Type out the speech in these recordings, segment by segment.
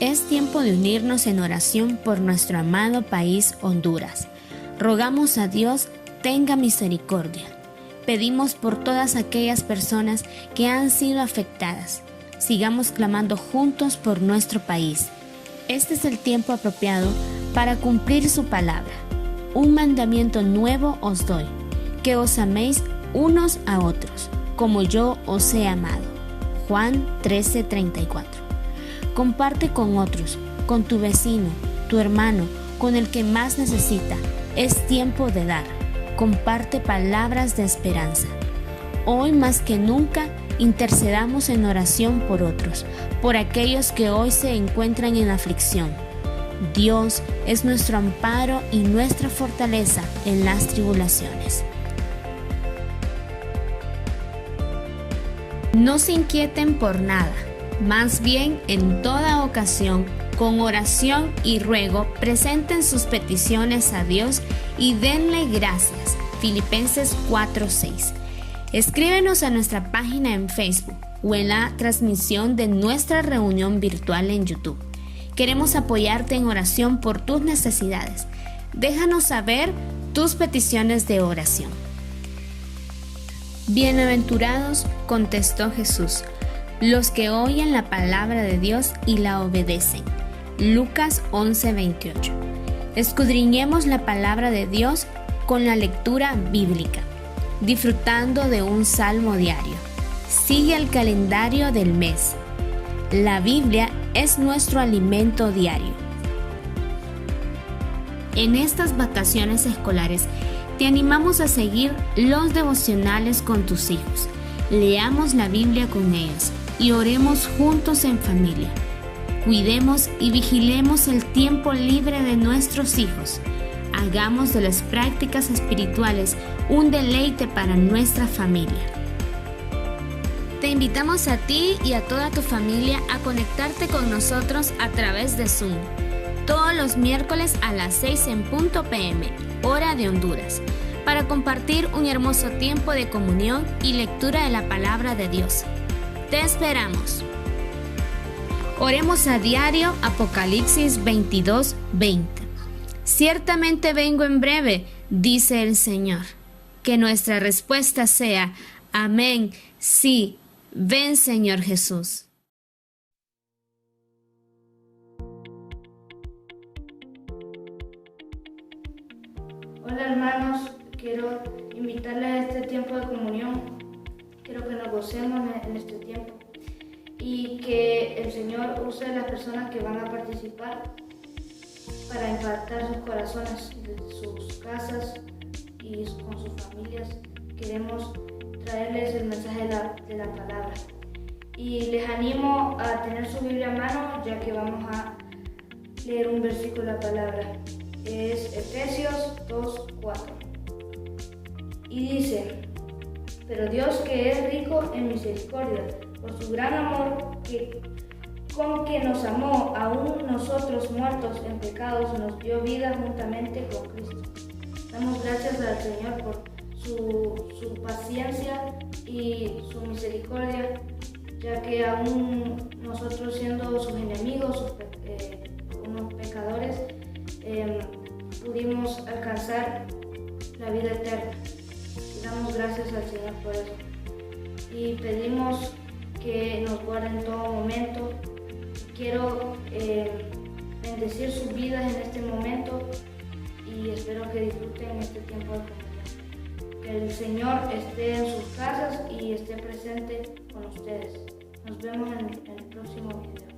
Es tiempo de unirnos en oración por nuestro amado país Honduras. Rogamos a Dios tenga misericordia. Pedimos por todas aquellas personas que han sido afectadas. Sigamos clamando juntos por nuestro país. Este es el tiempo apropiado para cumplir su palabra. Un mandamiento nuevo os doy, que os améis unos a otros, como yo os he amado. Juan 13:34. Comparte con otros, con tu vecino, tu hermano, con el que más necesita. Es tiempo de dar. Comparte palabras de esperanza. Hoy más que nunca, intercedamos en oración por otros, por aquellos que hoy se encuentran en aflicción. Dios es nuestro amparo y nuestra fortaleza en las tribulaciones. No se inquieten por nada, más bien en toda ocasión, con oración y ruego, presenten sus peticiones a Dios y denle gracias. Filipenses 4:6. Escríbenos a nuestra página en Facebook o en la transmisión de nuestra reunión virtual en YouTube. Queremos apoyarte en oración por tus necesidades. Déjanos saber tus peticiones de oración. Bienaventurados, contestó Jesús, los que oyen la palabra de Dios y la obedecen. Lucas 11:28. Escudriñemos la palabra de Dios con la lectura bíblica, disfrutando de un salmo diario. Sigue el calendario del mes. La Biblia es nuestro alimento diario. En estas vacaciones escolares, te animamos a seguir los devocionales con tus hijos. Leamos la Biblia con ellos y oremos juntos en familia. Cuidemos y vigilemos el tiempo libre de nuestros hijos. Hagamos de las prácticas espirituales un deleite para nuestra familia. Te invitamos a ti y a toda tu familia a conectarte con nosotros a través de Zoom, todos los miércoles a las 6 en punto p.m., hora de Honduras, para compartir un hermoso tiempo de comunión y lectura de la palabra de Dios. Te esperamos. Oremos a diario. Apocalipsis 22:20. Ciertamente vengo en breve, dice el Señor. Que nuestra respuesta sea: amén, sí, ven Señor Jesús. Hola hermanos, quiero invitarles a este tiempo de comunión. Quiero que nos gocemos en este tiempo y que el Señor use a las personas que van a participar para impactar sus corazones desde sus casas y con sus familias. Queremos traerles el mensaje de la palabra y les animo a tener su Biblia a mano, ya que vamos a leer un versículo de la palabra. Es Efesios 2:4 y dice: pero Dios, que es rico en misericordia, por su gran amor con que nos amó, aún nosotros muertos en pecados, nos dio vida juntamente con Cristo. Damos gracias al Señor por su paciencia y su misericordia, ya que aún nosotros siendo sus enemigos, unos pecadores, pudimos alcanzar la vida eterna. Y damos gracias al Señor por eso. Y pedimos que nos guarde en todo momento. Quiero bendecir sus vidas en este momento y espero que disfruten este tiempo de comunión. Que el Señor esté en sus casas y esté presente con ustedes. Nos vemos en el próximo video.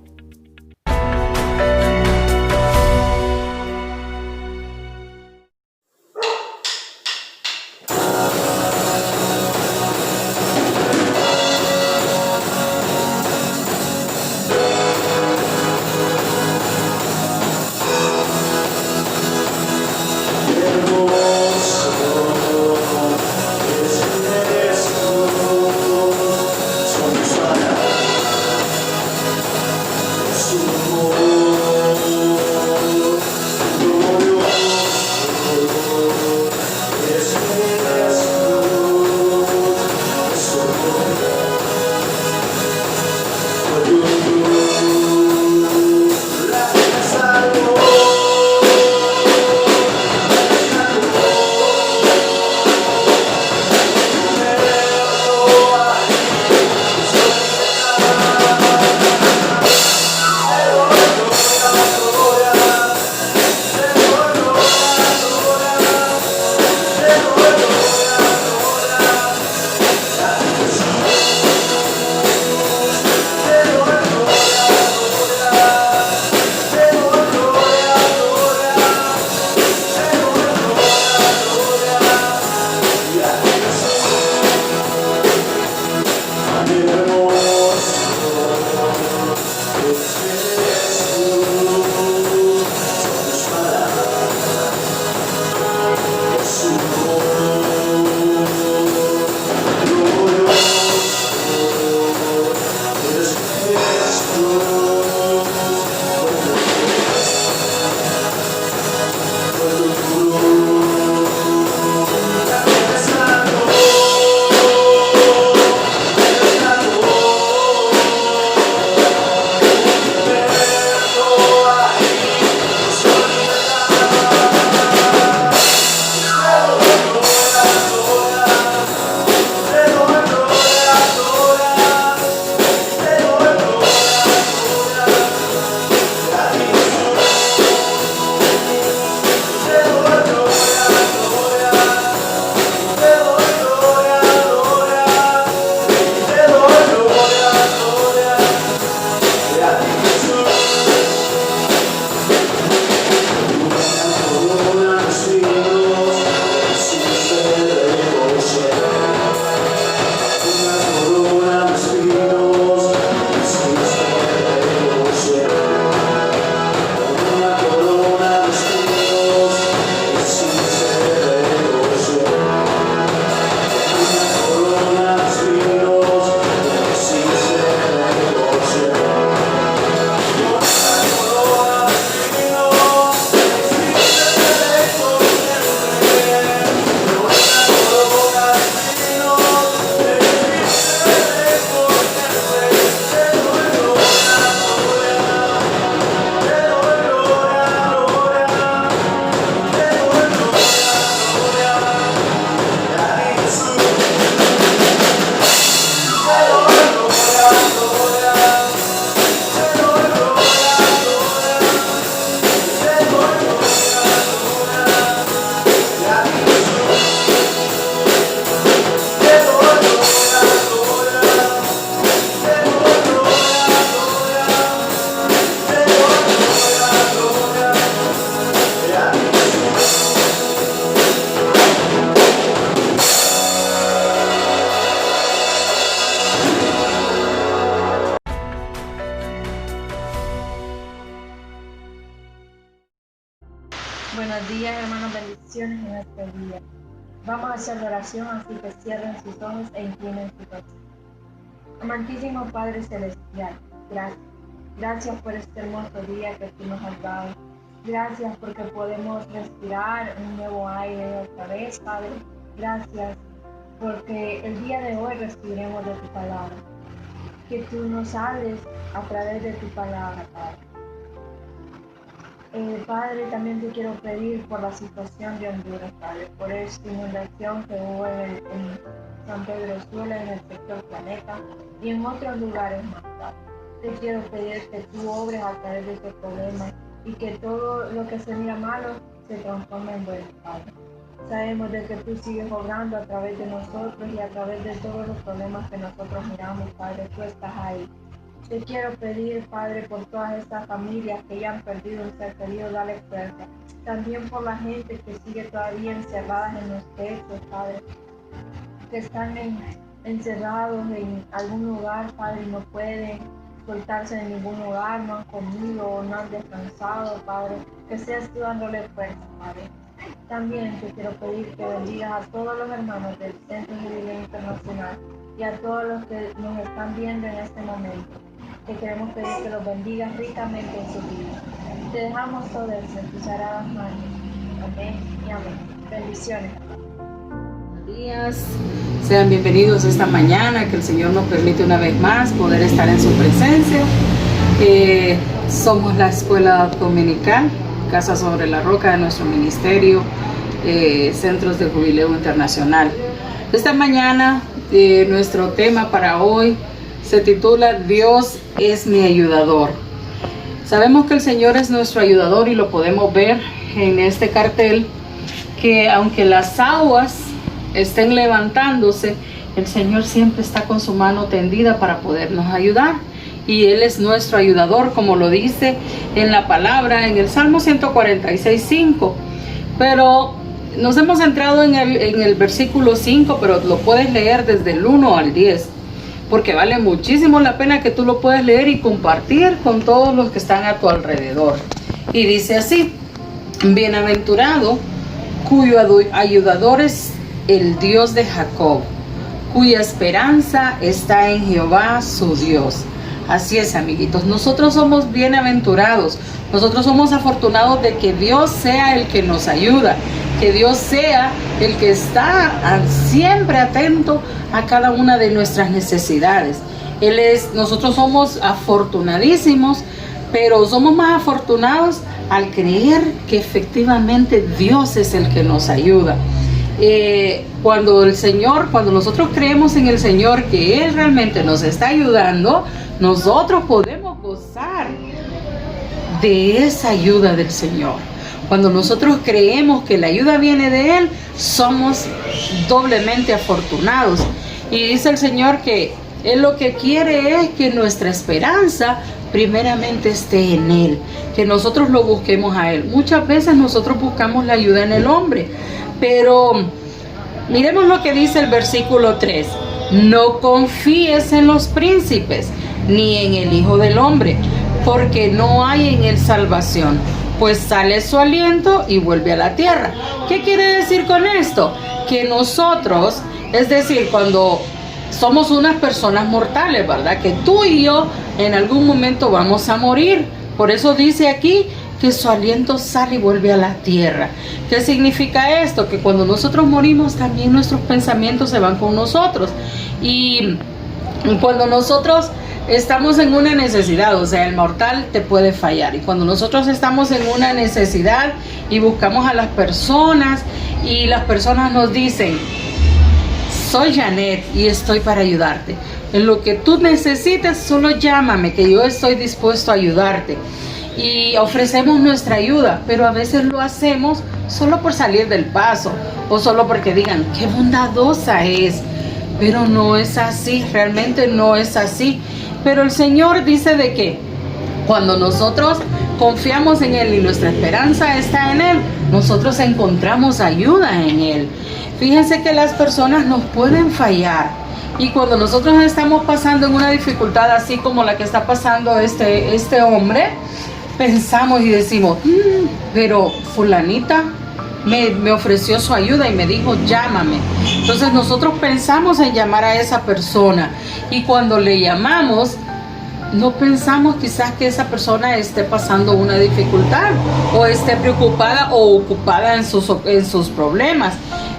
días, hermanos, bendiciones en este día. Vamos a hacer oración, así que cierren sus ojos e inclinen su rostro. Amantísimo Padre Celestial, gracias. Gracias por este hermoso día que tú nos has dado. Gracias porque podemos respirar un nuevo aire otra vez, Padre. Gracias porque el día de hoy recibiremos de tu palabra. Que tú nos hables a través de tu palabra, Padre. Padre, también te quiero pedir por la situación de Honduras, Padre, por esta inundación que hubo en San Pedro Sula, en el sector Planeta y en otros lugares más, Padre. Te quiero pedir que tú obres a través de este problema y que todo lo que se mira malo se transforme en bueno, Padre. Sabemos de que tú sigues obrando a través de nosotros y a través de todos los problemas que nosotros miramos, Padre, tú estás ahí. Te quiero pedir, Padre, por todas estas familias que ya han perdido un ser querido, dale fuerza. También por la gente que sigue todavía encerradas en los techos, Padre, que están encerrados en algún lugar, Padre, y no pueden soltarse de ningún lugar, no han comido, no han descansado, Padre. Que seas tú dándole fuerza, Padre. También te quiero pedir que bendigas a todos los hermanos del Centro de Vida Internacional y a todos los que nos están viendo en este momento. Te queremos pedir que los bendigas ricamente en su vida. Te dejamos todo eso en tus sagradas manos. Amén y amén. Bendiciones. Buenos días. Sean bienvenidos esta mañana, que el Señor nos permite una vez más poder estar en su presencia. Somos la Escuela Dominical, Casa sobre la Roca de nuestro ministerio, Centros de Jubileo Internacional. Esta mañana nuestro tema para hoy se titula Dios es mi ayudador. Sabemos que el Señor es nuestro ayudador y lo podemos ver en este cartel, que aunque las aguas estén levantándose, el Señor siempre está con su mano tendida para podernos ayudar. Y Él es nuestro ayudador, como lo dice en la palabra, en el Salmo 146:5. Pero nos hemos centrado en el versículo 5, pero lo puedes leer desde el 1 al 10, porque vale muchísimo la pena que tú lo puedas leer y compartir con todos los que están a tu alrededor. Y dice así: bienaventurado cuyo ayudador es el Dios de Jacob, cuya esperanza está en Jehová su Dios. Así es, amiguitos, nosotros somos bienaventurados, nosotros somos afortunados de que Dios sea el que nos ayuda, que Dios sea el que está siempre atento a cada una de nuestras necesidades. Nosotros somos afortunadísimos, pero somos más afortunados al creer que efectivamente Dios es el que nos ayuda. Cuando nosotros creemos en el Señor, que Él realmente nos está ayudando, nosotros podemos gozar de esa ayuda del Señor. Cuando nosotros creemos que la ayuda viene de Él, somos doblemente afortunados. Y dice el Señor que Él lo que quiere es que nuestra esperanza primeramente esté en Él, que nosotros lo busquemos a Él. Muchas veces nosotros buscamos la ayuda en el hombre, pero miremos lo que dice el versículo 3. No confíes en los príncipes, ni en el Hijo del Hombre, porque no hay en él salvación, pues sale su aliento y vuelve a la tierra. ¿Qué quiere decir con esto? Que nosotros, es decir, cuando somos unas personas mortales, ¿verdad? Que tú y yo en algún momento vamos a morir. Por eso dice aquí que su aliento sale y vuelve a la tierra. ¿Qué significa esto? Que cuando nosotros morimos, también nuestros pensamientos se van con nosotros. Y cuando nosotros estamos en una necesidad, o sea, el mortal te puede fallar. Y cuando nosotros estamos en una necesidad y buscamos a las personas y las personas nos dicen: soy Janet y estoy para ayudarte. En lo que tú necesites, solo llámame, que yo estoy dispuesto a ayudarte. Y ofrecemos nuestra ayuda, pero a veces lo hacemos solo por salir del paso o solo porque digan: qué bondadosa es. Pero no es así, realmente no es así. Pero el Señor dice de que cuando nosotros confiamos en Él y nuestra esperanza está en Él, nosotros encontramos ayuda en Él. Fíjense que las personas nos pueden fallar. Y cuando nosotros estamos pasando en una dificultad así como la que está pasando este hombre, pensamos y decimos: pero fulanita me ofreció su ayuda y me dijo, llámame. Entonces nosotros pensamos en llamar a esa persona, y cuando le llamamos, no pensamos quizás que esa persona esté pasando una dificultad o esté preocupada o ocupada en sus problemas.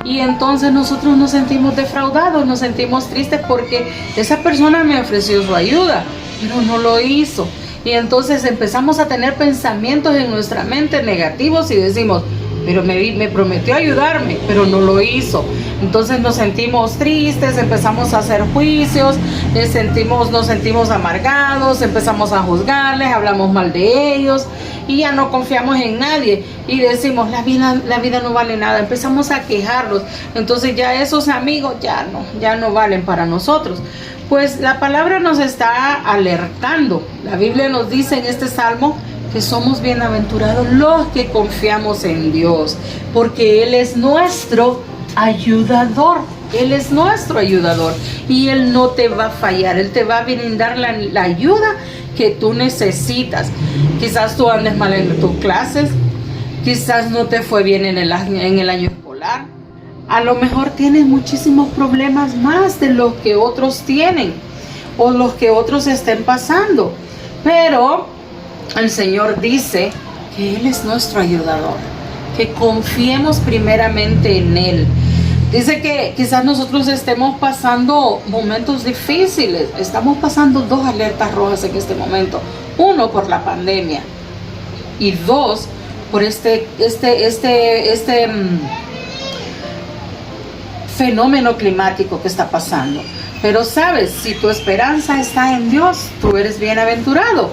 Y entonces nosotros nos sentimos defraudados, nos sentimos tristes porque esa persona me ofreció su ayuda, pero no lo hizo. Y entonces empezamos a tener pensamientos en nuestra mente negativos y decimos, pero me prometió ayudarme, pero no lo hizo. Entonces nos sentimos tristes, empezamos a hacer juicios, nos sentimos amargados, empezamos a juzgarles, hablamos mal de ellos y ya no confiamos en nadie y decimos, la vida no vale nada. Empezamos a quejarlos. Entonces ya esos amigos ya no valen para nosotros. Pues la palabra nos está alertando. La Biblia nos dice en este salmo que somos bienaventurados los que confiamos en Dios, porque Él es nuestro ayudador. Él es nuestro ayudador y Él no te va a fallar. Él te va a brindar la ayuda que tú necesitas. Quizás tú andes mal en tus clases, quizás no te fue bien en el año escolar. A lo mejor tienes muchísimos problemas más de los que otros tienen o los que otros estén pasando, pero el Señor dice que Él es nuestro ayudador, que confiemos primeramente en Él. Dice que quizás nosotros estemos pasando momentos difíciles. Estamos pasando 2 alertas rojas en este momento. 1, por la pandemia, y 2, por este fenómeno climático que está pasando. Pero sabes, si tu esperanza está en Dios, tú eres bienaventurado.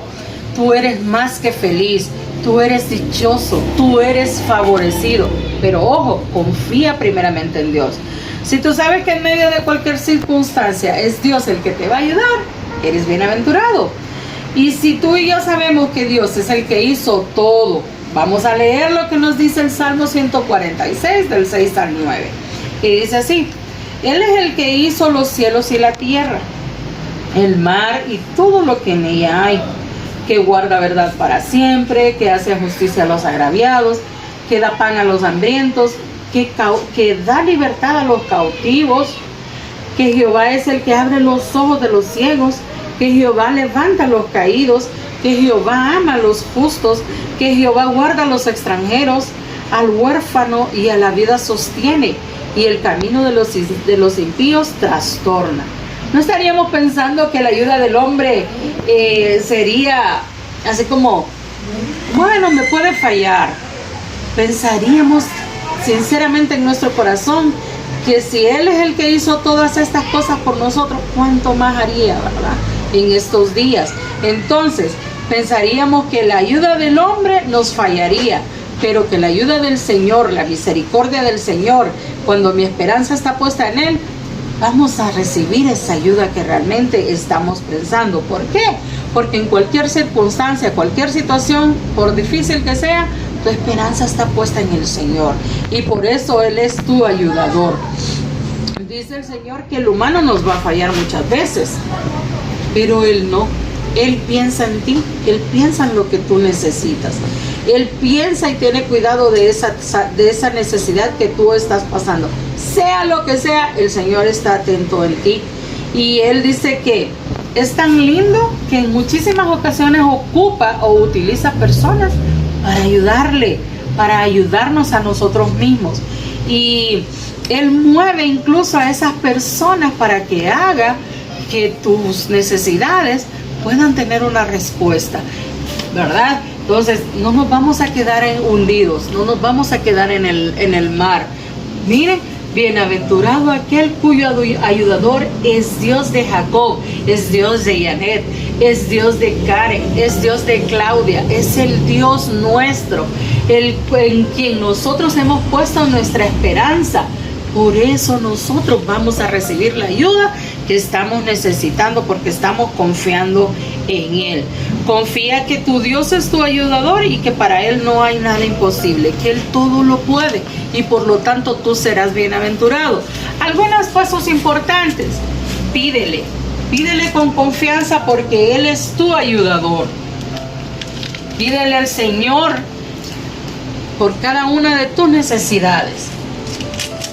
Tú eres más que feliz, tú eres dichoso, tú eres favorecido. Pero ojo, confía primeramente en Dios. Si tú sabes que en medio de cualquier circunstancia es Dios el que te va a ayudar, eres bienaventurado. Y si tú y yo sabemos que Dios es el que hizo todo, vamos a leer lo que nos dice el Salmo 146, del 6 al 9. Y dice así: Él es el que hizo los cielos y la tierra, el mar y todo lo que en ella hay, que guarda verdad para siempre, que hace justicia a los agraviados, que da pan a los hambrientos, que da libertad a los cautivos, que Jehová es el que abre los ojos de los ciegos, que Jehová levanta a los caídos, que Jehová ama a los justos, que Jehová guarda a los extranjeros, al huérfano y a la vida sostiene, y el camino de los impíos trastorna. ¿No estaríamos pensando que la ayuda del hombre sería así como, bueno, me puede fallar? Pensaríamos sinceramente en nuestro corazón que si Él es el que hizo todas estas cosas por nosotros, ¿cuánto más haría, verdad? En estos días. Entonces, pensaríamos que la ayuda del hombre nos fallaría, pero que la ayuda del Señor, la misericordia del Señor, cuando mi esperanza está puesta en Él, vamos a recibir esa ayuda que realmente estamos pensando. ¿Por qué? Porque en cualquier circunstancia, cualquier situación, por difícil que sea, tu esperanza está puesta en el Señor. Y por eso Él es tu ayudador. Dice el Señor que el humano nos va a fallar muchas veces, pero Él no. Él piensa en ti, Él piensa en lo que tú necesitas. Él piensa y tiene cuidado de esa necesidad que tú estás pasando. Sea lo que sea, el Señor está atento en ti. Y Él dice que es tan lindo que en muchísimas ocasiones ocupa o utiliza personas para ayudarle, para ayudarnos a nosotros mismos. Y Él mueve incluso a esas personas para que haga que tus necesidades puedan tener una respuesta, ¿verdad? Entonces no nos vamos a quedar hundidos, no nos vamos a quedar en el mar. Miren, bienaventurado aquel cuyo ayudador es Dios de Jacob, es Dios de Janet, es Dios de Karen, es Dios de Claudia, es el Dios nuestro, en quien nosotros hemos puesto nuestra esperanza. Por eso nosotros vamos a recibir la ayuda que estamos necesitando, porque estamos confiando en Él. Confía que tu Dios es tu ayudador y que para Él no hay nada imposible, que Él todo lo puede y por lo tanto tú serás bienaventurado. Algunos pasos importantes: pídele con confianza porque Él es tu ayudador. Pídele al Señor por cada una de tus necesidades.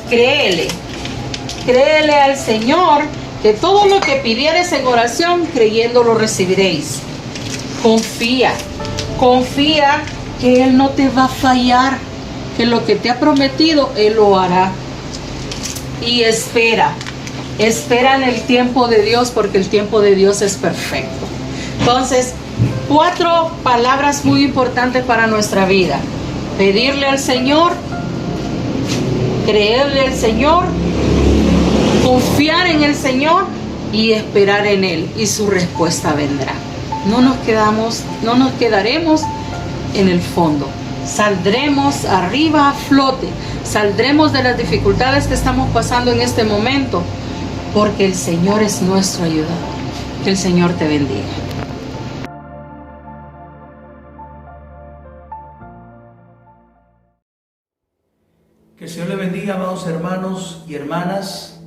Créele al Señor, que todo lo que pidieres en oración, creyendo lo recibiréis. Confía que Él no te va a fallar, que lo que te ha prometido, Él lo hará. Y espera en el tiempo de Dios, porque el tiempo de Dios es perfecto. Entonces, 4 palabras muy importantes para nuestra vida: pedirle al Señor, creerle al Señor, confiar en el Señor y esperar en Él, y su respuesta vendrá. No nos quedaremos en el fondo. Saldremos arriba a flote, saldremos de las dificultades que estamos pasando en este momento, porque el Señor es nuestro ayudador. Que el Señor te bendiga. Que el Señor le bendiga, amados hermanos y hermanas.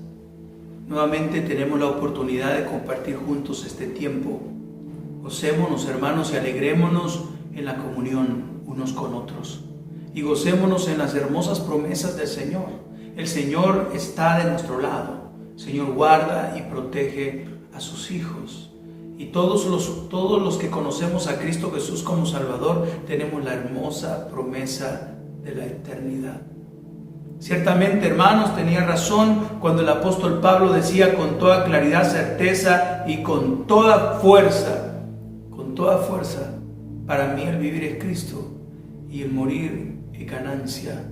Nuevamente tenemos la oportunidad de compartir juntos este tiempo. Gocémonos, hermanos, y alegrémonos en la comunión unos con otros. Y gocémonos en las hermosas promesas del Señor. El Señor está de nuestro lado. El Señor guarda y protege a sus hijos. Y todos los que conocemos a Cristo Jesús como Salvador, tenemos la hermosa promesa de la eternidad. Ciertamente, hermanos, tenía razón cuando el apóstol Pablo decía con toda claridad, certeza y con toda fuerza, para mí el vivir es Cristo y el morir es ganancia.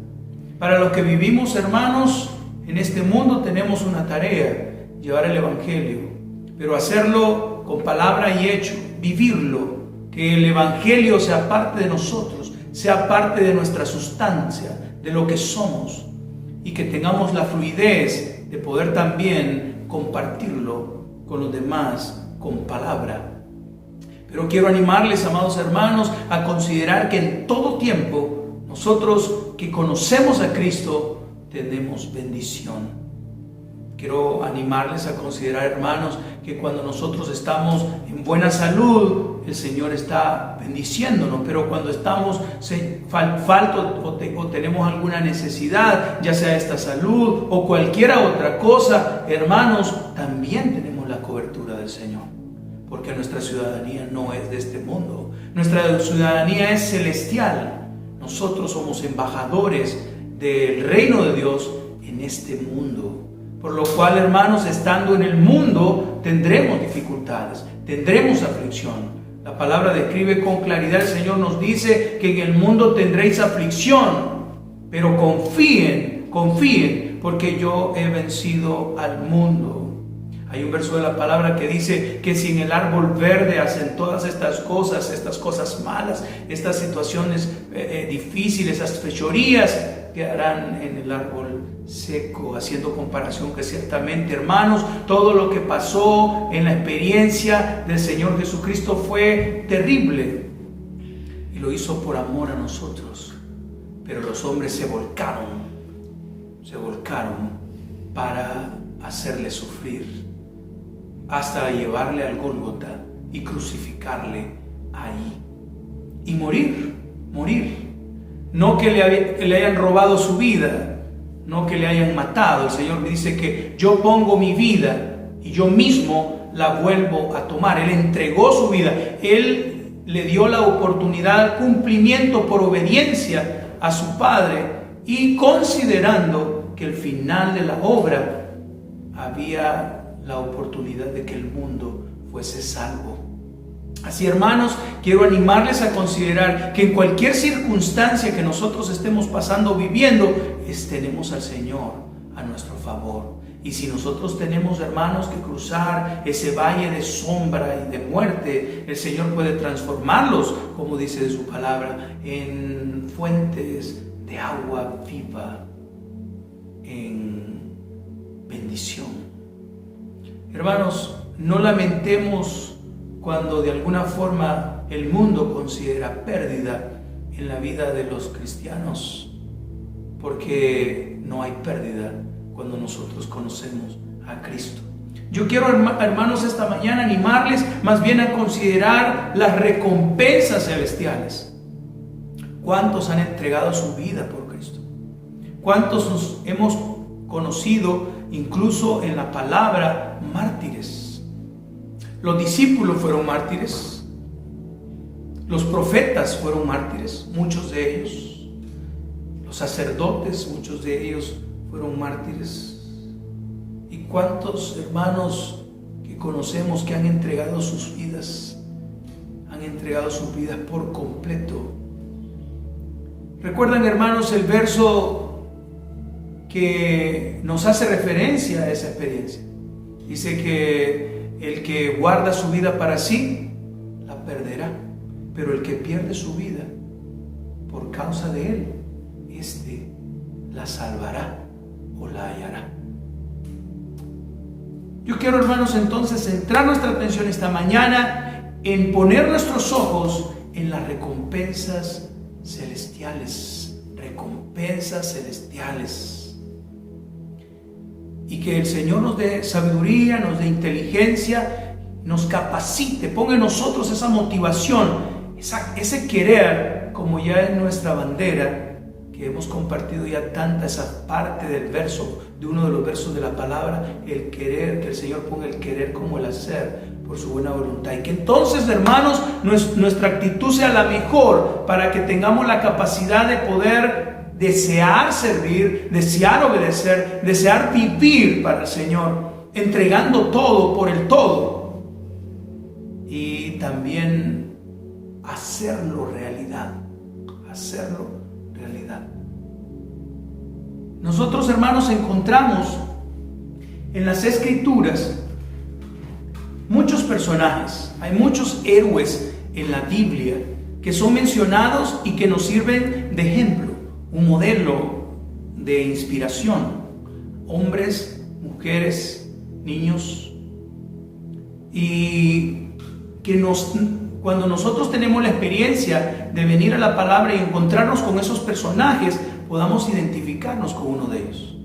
Para los que vivimos, hermanos, en este mundo tenemos una tarea: llevar el Evangelio, pero hacerlo con palabra y hecho, vivirlo, que el Evangelio sea parte de nosotros, sea parte de nuestra sustancia, de lo que somos, y que tengamos la fluidez de poder también compartirlo con los demás con palabra. Pero quiero animarles, amados hermanos, a considerar que en todo tiempo nosotros que conocemos a Cristo tenemos bendición. Quiero animarles a considerar, hermanos, que cuando nosotros estamos en buena salud, el Señor está bendiciéndonos, pero cuando estamos faltos o tenemos alguna necesidad, ya sea esta salud o cualquier otra cosa, hermanos, también tenemos la cobertura del Señor, porque nuestra ciudadanía no es de este mundo, nuestra ciudadanía es celestial. Nosotros somos embajadores del reino de Dios en este mundo. Por lo cual, hermanos, estando en el mundo, tendremos dificultades, tendremos aflicción. La palabra describe con claridad, el Señor nos dice que en el mundo tendréis aflicción, pero confíen, porque yo he vencido al mundo. Hay un verso de la palabra que dice que si en el árbol verde hacen todas estas cosas malas, estas situaciones difíciles, estas fechorías, quedarán en el árbol seco, haciendo comparación que ciertamente, hermanos, todo lo que pasó en la experiencia del Señor Jesucristo fue terrible y lo hizo por amor a nosotros, pero los hombres se volcaron para hacerle sufrir hasta llevarle al Gólgota y crucificarle ahí y morir. No que le hayan robado su vida, no que le hayan matado. El Señor me dice que yo pongo mi vida y yo mismo la vuelvo a tomar. Él entregó su vida, Él le dio la oportunidad, cumplimiento por obediencia a su Padre, y considerando que el final de la obra había la oportunidad de que el mundo fuese salvo. Así, hermanos, quiero animarles a considerar que en cualquier circunstancia que nosotros estemos pasando, viviendo, tenemos al Señor a nuestro favor. Y si nosotros tenemos, hermanos, que cruzar ese valle de sombra y de muerte, el Señor puede transformarlos, como dice su palabra, en fuentes de agua viva, en bendición. Hermanos, no lamentemos cuando de alguna forma el mundo considera pérdida en la vida de los cristianos, porque no hay pérdida cuando nosotros conocemos a Cristo. Yo quiero, hermanos, esta mañana animarles más bien a considerar las recompensas celestiales. ¿Cuántos han entregado su vida por Cristo? ¿Cuántos nos hemos conocido incluso en la palabra mártires? Los discípulos fueron mártires. Los profetas fueron mártires, muchos de ellos. Los sacerdotes, muchos de ellos fueron mártires. ¿Y cuántos hermanos que conocemos que han entregado sus vidas? Han entregado sus vidas por completo. ¿Recuerdan, hermanos, el verso que nos hace referencia a esa experiencia? Dice que el que guarda su vida para sí, la perderá. Pero el que pierde su vida por causa de él, éste la salvará o la hallará. Yo quiero, hermanos, entonces centrar nuestra atención esta mañana en poner nuestros ojos en las recompensas celestiales. Recompensas celestiales. Y que el Señor nos dé sabiduría, nos dé inteligencia, nos capacite, ponga en nosotros esa motivación, ese querer, como ya es nuestra bandera, que hemos compartido ya tanta esa parte del verso, de uno de los versos de la palabra, el querer, que el Señor ponga el querer como el hacer por su buena voluntad. Y que entonces, hermanos, nuestra actitud sea la mejor para que tengamos la capacidad de poder desear servir, desear obedecer, desear vivir para el Señor, entregando todo por el todo. Y también hacerlo realidad. Hacerlo realidad. Nosotros, hermanos, encontramos en las Escrituras muchos personajes, hay muchos héroes en la Biblia que son mencionados y que nos sirven de ejemplo, un modelo de inspiración. Hombres, mujeres, niños, y que cuando nosotros tenemos la experiencia de venir a la palabra y encontrarnos con esos personajes, podamos identificarnos con uno de ellos.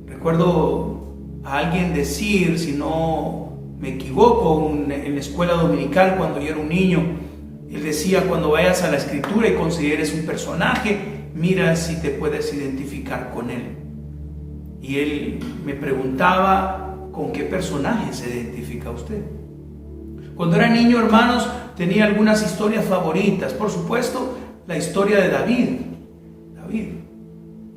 Recuerdo a alguien decir, si no me equivoco, en la escuela dominical cuando yo era un niño, él decía: cuando vayas a la Escritura y consideres un personaje, mira si te puedes identificar con él. Y él me preguntaba: ¿con qué personaje se identifica usted? Cuando era niño, hermanos, tenía algunas historias favoritas. Por supuesto, la historia de David.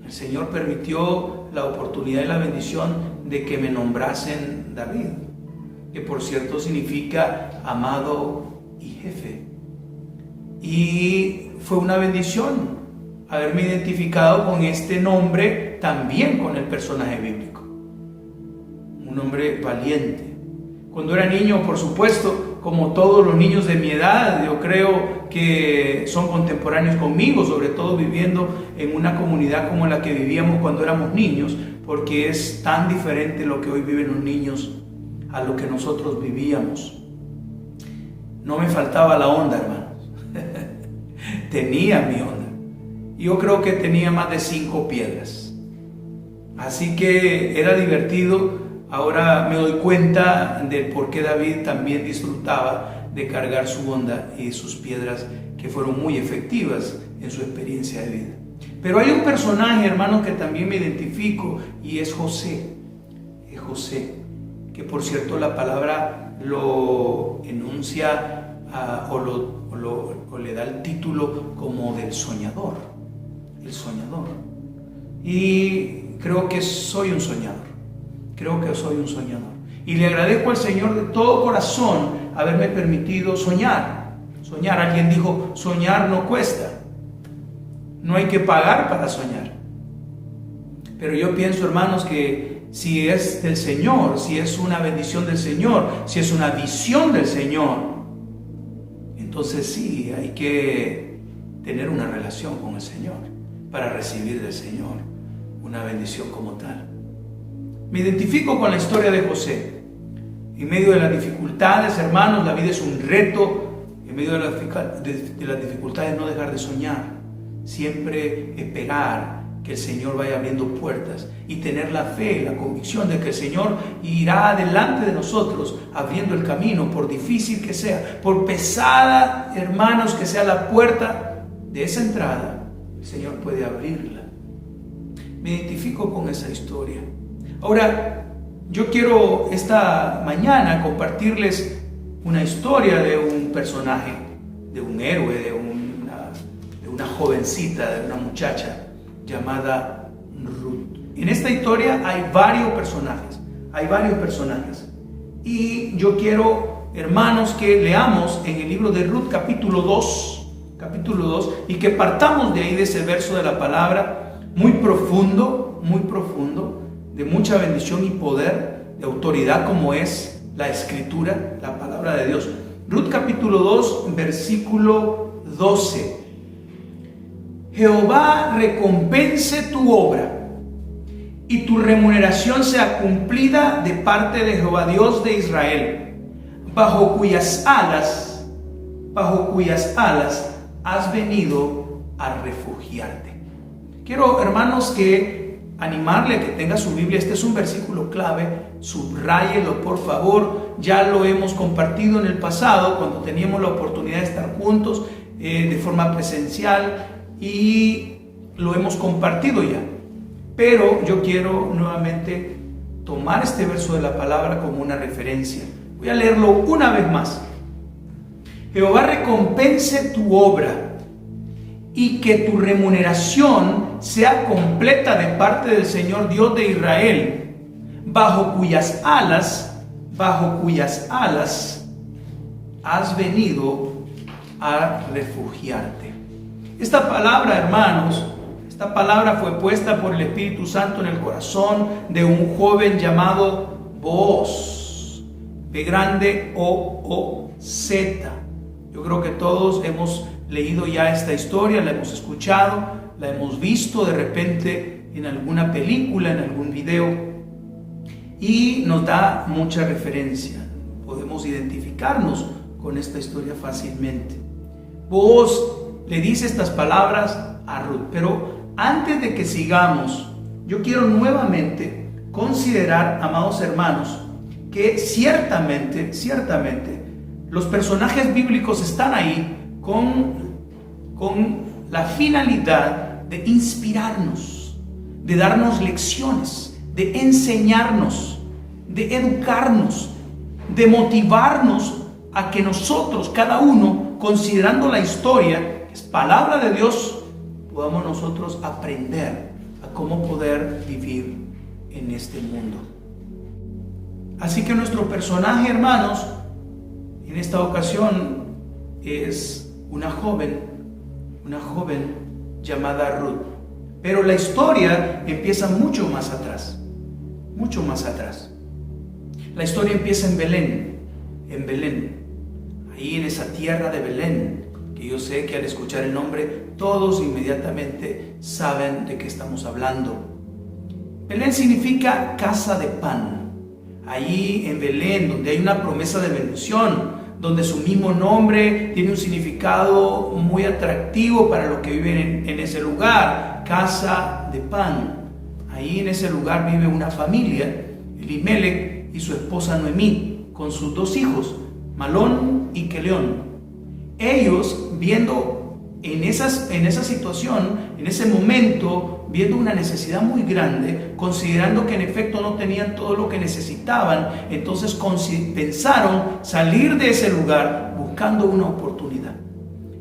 El Señor permitió la oportunidad y la bendición de que me nombrasen David, que por cierto significa amado y jefe. Y fue una bendición haberme identificado con este nombre, también con el personaje bíblico. Un hombre valiente. Cuando era niño, por supuesto, como todos los niños de mi edad, yo creo que son contemporáneos conmigo, sobre todo viviendo en una comunidad como la que vivíamos cuando éramos niños, porque es tan diferente lo que hoy viven los niños a lo que nosotros vivíamos. No me faltaba la onda, hermanos. Tenía mi onda. Yo creo que tenía más de 5 piedras. Así que era divertido. Ahora me doy cuenta del por qué David también disfrutaba de cargar su onda y sus piedras, que fueron muy efectivas en su experiencia de vida. Pero hay un personaje, hermanos, que también me identifico, y es José. Es José, que por cierto la palabra lo enuncia o le da el título como del soñador. El soñador. Y creo que soy un soñador. Y le agradezco al Señor de todo corazón haberme permitido soñar. Alguien dijo: soñar no cuesta. No hay que pagar para soñar. Pero yo pienso, hermanos, que si es del Señor, si es una bendición del Señor, si es una visión del Señor, entonces sí, hay que tener una relación con el Señor para recibir del Señor una bendición como tal. Me identifico con la historia de José. En medio de las dificultades, hermanos, la vida es un reto. En medio de las dificultades, no dejar de soñar. Siempre esperar que el Señor vaya abriendo puertas y tener la fe, la convicción de que el Señor irá adelante de nosotros, abriendo el camino, por difícil que sea, por pesada, hermanos, que sea la puerta de esa entrada, el Señor puede abrirla. Me identifico con esa historia. Ahora, yo quiero esta mañana compartirles una historia de un personaje, de un héroe, de una jovencita, de una muchacha llamada Ruth. En esta historia hay varios personajes. Y yo quiero, hermanos, que leamos en el libro de Ruth capítulo 2, y que partamos de ahí, de ese verso de la palabra, muy profundo, de mucha bendición y poder, de autoridad como es la Escritura, la palabra de Dios. Ruth capítulo 2, versículo 12. Jehová recompense tu obra y tu remuneración sea cumplida de parte de Jehová Dios de Israel, bajo cuyas alas has venido a refugiarte. Quiero, hermanos, que animarle a que tenga su Biblia. Este es un versículo clave, subráyelo por favor. Ya lo hemos compartido en el pasado cuando teníamos la oportunidad de estar juntos de forma presencial, y lo hemos compartido ya. Pero yo quiero nuevamente tomar este verso de la palabra como una referencia. Voy a leerlo una vez más. Jehová recompense tu obra y que tu remuneración sea completa de parte del Señor Dios de Israel, bajo cuyas alas has venido a refugiarte. Esta palabra, hermanos, esta palabra fue puesta por el Espíritu Santo en el corazón de un joven llamado Booz, B grande O-O-Z. Yo creo que todos hemos leído ya esta historia, la hemos escuchado, la hemos visto de repente en alguna película, en algún video, y nos da mucha referencia. Podemos identificarnos con esta historia fácilmente. Booz le dice estas palabras a Ruth. Pero antes de que sigamos, yo quiero nuevamente considerar, amados hermanos, que ciertamente los personajes bíblicos están ahí con la finalidad de inspirarnos, de darnos lecciones, de enseñarnos, de educarnos, de motivarnos a que nosotros, cada uno, considerando la historia, es palabra de Dios, podamos nosotros aprender a cómo poder vivir en este mundo. Así que nuestro personaje, hermanos, en esta ocasión es una joven llamada Ruth. Pero la historia empieza mucho más atrás. La historia empieza en Belén, ahí en esa tierra de Belén, que yo sé que al escuchar el nombre todos inmediatamente saben de qué estamos hablando. Belén significa casa de pan. Ahí en Belén, donde hay una promesa de bendición, donde su mismo nombre tiene un significado muy atractivo para los que viven en ese lugar, casa de pan. Ahí en ese lugar vive una familia, Elimelech y su esposa Noemí, con sus 2 hijos, Malón y Queleón. Ellos, viendo en esa situación, en ese momento, viendo una necesidad muy grande, considerando que en efecto no tenían todo lo que necesitaban, entonces pensaron salir de ese lugar buscando una oportunidad.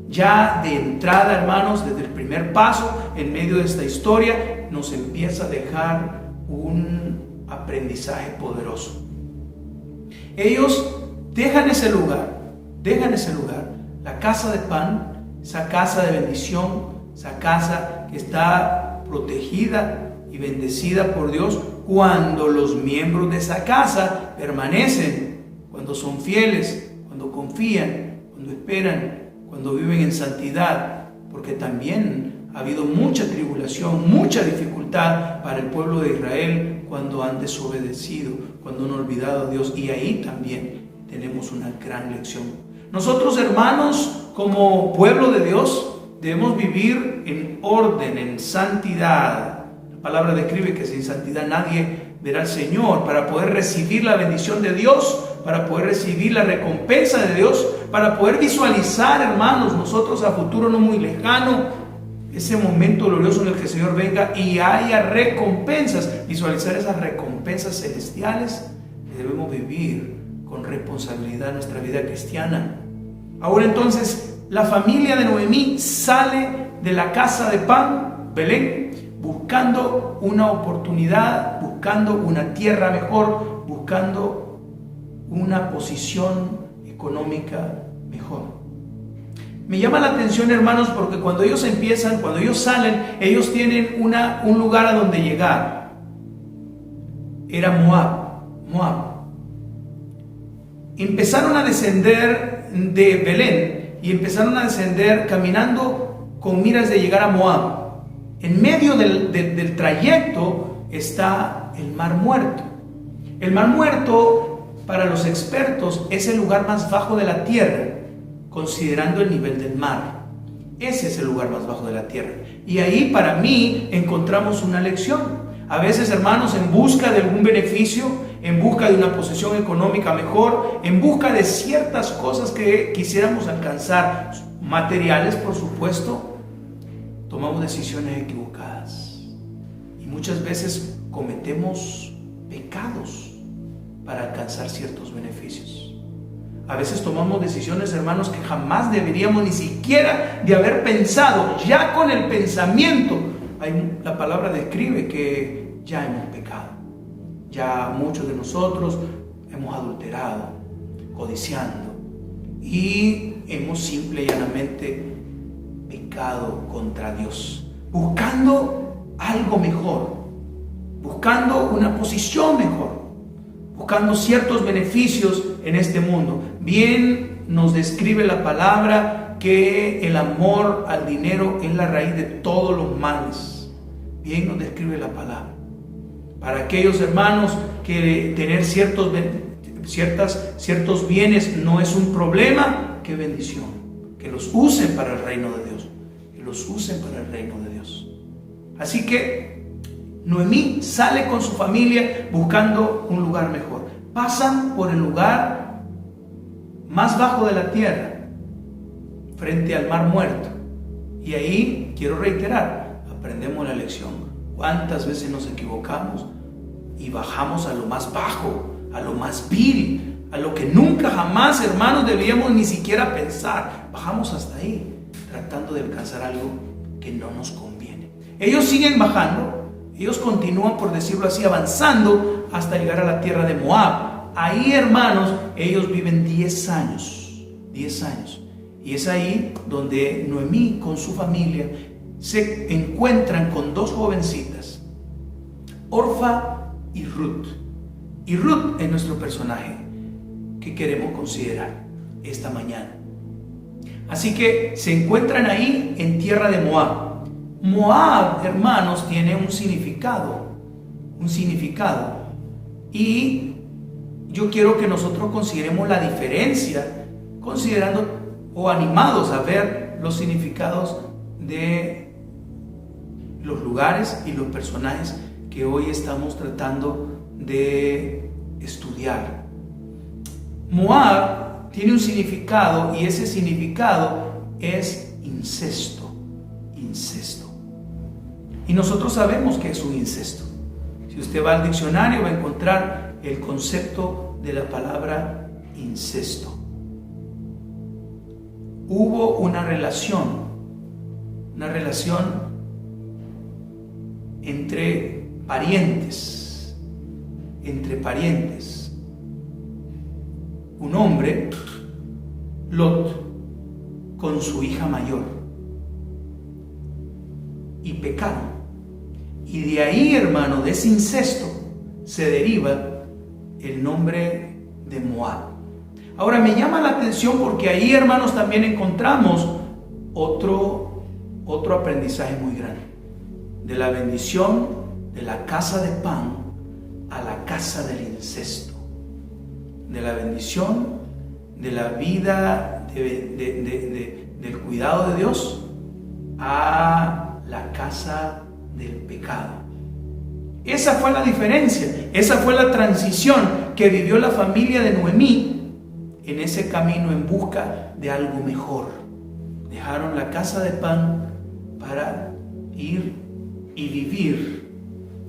Ya de entrada, hermanos, desde el primer paso, en medio de esta historia, nos empieza a dejar un aprendizaje poderoso. Ellos dejan ese lugar, la casa de pan, esa casa de bendición, esa casa que está protegida y bendecida por Dios, cuando los miembros de esa casa permanecen, cuando son fieles, cuando confían, cuando esperan, cuando viven en santidad, porque también ha habido mucha tribulación, mucha dificultad para el pueblo de Israel cuando han desobedecido, cuando han olvidado a Dios, y ahí también tenemos una gran lección. Nosotros, hermanos, como pueblo de Dios, debemos vivir en orden, en santidad. La palabra describe que sin santidad nadie verá al Señor. Para poder recibir la bendición de Dios, para poder recibir la recompensa de Dios, para poder visualizar, hermanos, nosotros a futuro no muy lejano, ese momento glorioso en el que el Señor venga y haya recompensas, visualizar esas recompensas celestiales. Debemos vivir con responsabilidad nuestra vida cristiana. Ahora entonces, la familia de Noemí sale de la casa de pan, Belén, buscando una oportunidad, buscando una tierra mejor, buscando una posición económica mejor. Me llama la atención, hermanos, porque cuando ellos empiezan, cuando ellos salen, ellos tienen un lugar a donde llegar. Era Moab. Empezaron a descender de Belén y empezaron a descender caminando con miras de llegar a Moab. En medio del trayecto está el Mar Muerto. El Mar Muerto, para los expertos, es el lugar más bajo de la tierra, considerando el nivel del mar. Ese es el lugar más bajo de la tierra. Y ahí, para mí, encontramos una lección. A veces, hermanos, en busca de algún beneficio, en busca de una posición económica mejor, en busca de ciertas cosas que quisiéramos alcanzar, materiales, por supuesto, tomamos decisiones equivocadas. Y muchas veces cometemos pecados para alcanzar ciertos beneficios. A veces tomamos decisiones, hermanos, que jamás deberíamos ni siquiera de haber pensado. Ya con el pensamiento, la palabra describe que ya hemos pecado. Ya muchos de nosotros hemos adulterado, codiciando, y hemos simple y llanamente pecado contra Dios, buscando algo mejor, buscando una posición mejor, buscando ciertos beneficios en este mundo. Bien nos describe la palabra que el amor al dinero es la raíz de todos los males. Bien nos describe la palabra. Para aquellos hermanos que tener ciertos bienes no es un problema, qué bendición. Que los usen para el reino de Dios. Que los usen para el reino de Dios. Así que Noemí sale con su familia buscando un lugar mejor. Pasan por el lugar más bajo de la tierra, frente al Mar Muerto. Y ahí, quiero reiterar, aprendemos la lección. ¿Cuántas veces nos equivocamos y bajamos a lo más bajo, a lo más vil, a lo que nunca jamás, hermanos, debíamos ni siquiera pensar? Bajamos hasta ahí, tratando de alcanzar algo que no nos conviene. Ellos siguen bajando, ellos continúan, por decirlo así, avanzando hasta llegar a la tierra de Moab. Ahí, hermanos, ellos viven 10 años. 10 años. Y es ahí donde Noemí con su familia se encuentran con dos jovencitas, Orfa y Ruth. Y Ruth es nuestro personaje que queremos considerar esta mañana. Así que se encuentran ahí en tierra de Moab. Moab, hermanos, tiene un significado. Y yo quiero que nosotros consideremos la diferencia, considerando o animados a ver los significados de los lugares y los personajes que hoy estamos tratando de estudiar. Moab tiene un significado, y ese significado es incesto. Incesto. Y nosotros sabemos que es un incesto. Si usted va al diccionario va a encontrar el concepto de la palabra incesto. Hubo una relación entre parientes. Un hombre, Lot, con su hija mayor, y pecaron. Y de ahí, hermano, de ese incesto se deriva el nombre de Moab. Ahora me llama la atención porque ahí, hermanos, también encontramos otro aprendizaje muy grande. De la bendición de la casa de pan a la casa del incesto. De la bendición de la vida del cuidado de Dios a la casa del pecado. Esa fue la diferencia, esa fue la transición que vivió la familia de Noemí en ese camino en busca de algo mejor. Dejaron la casa de pan para ir y vivir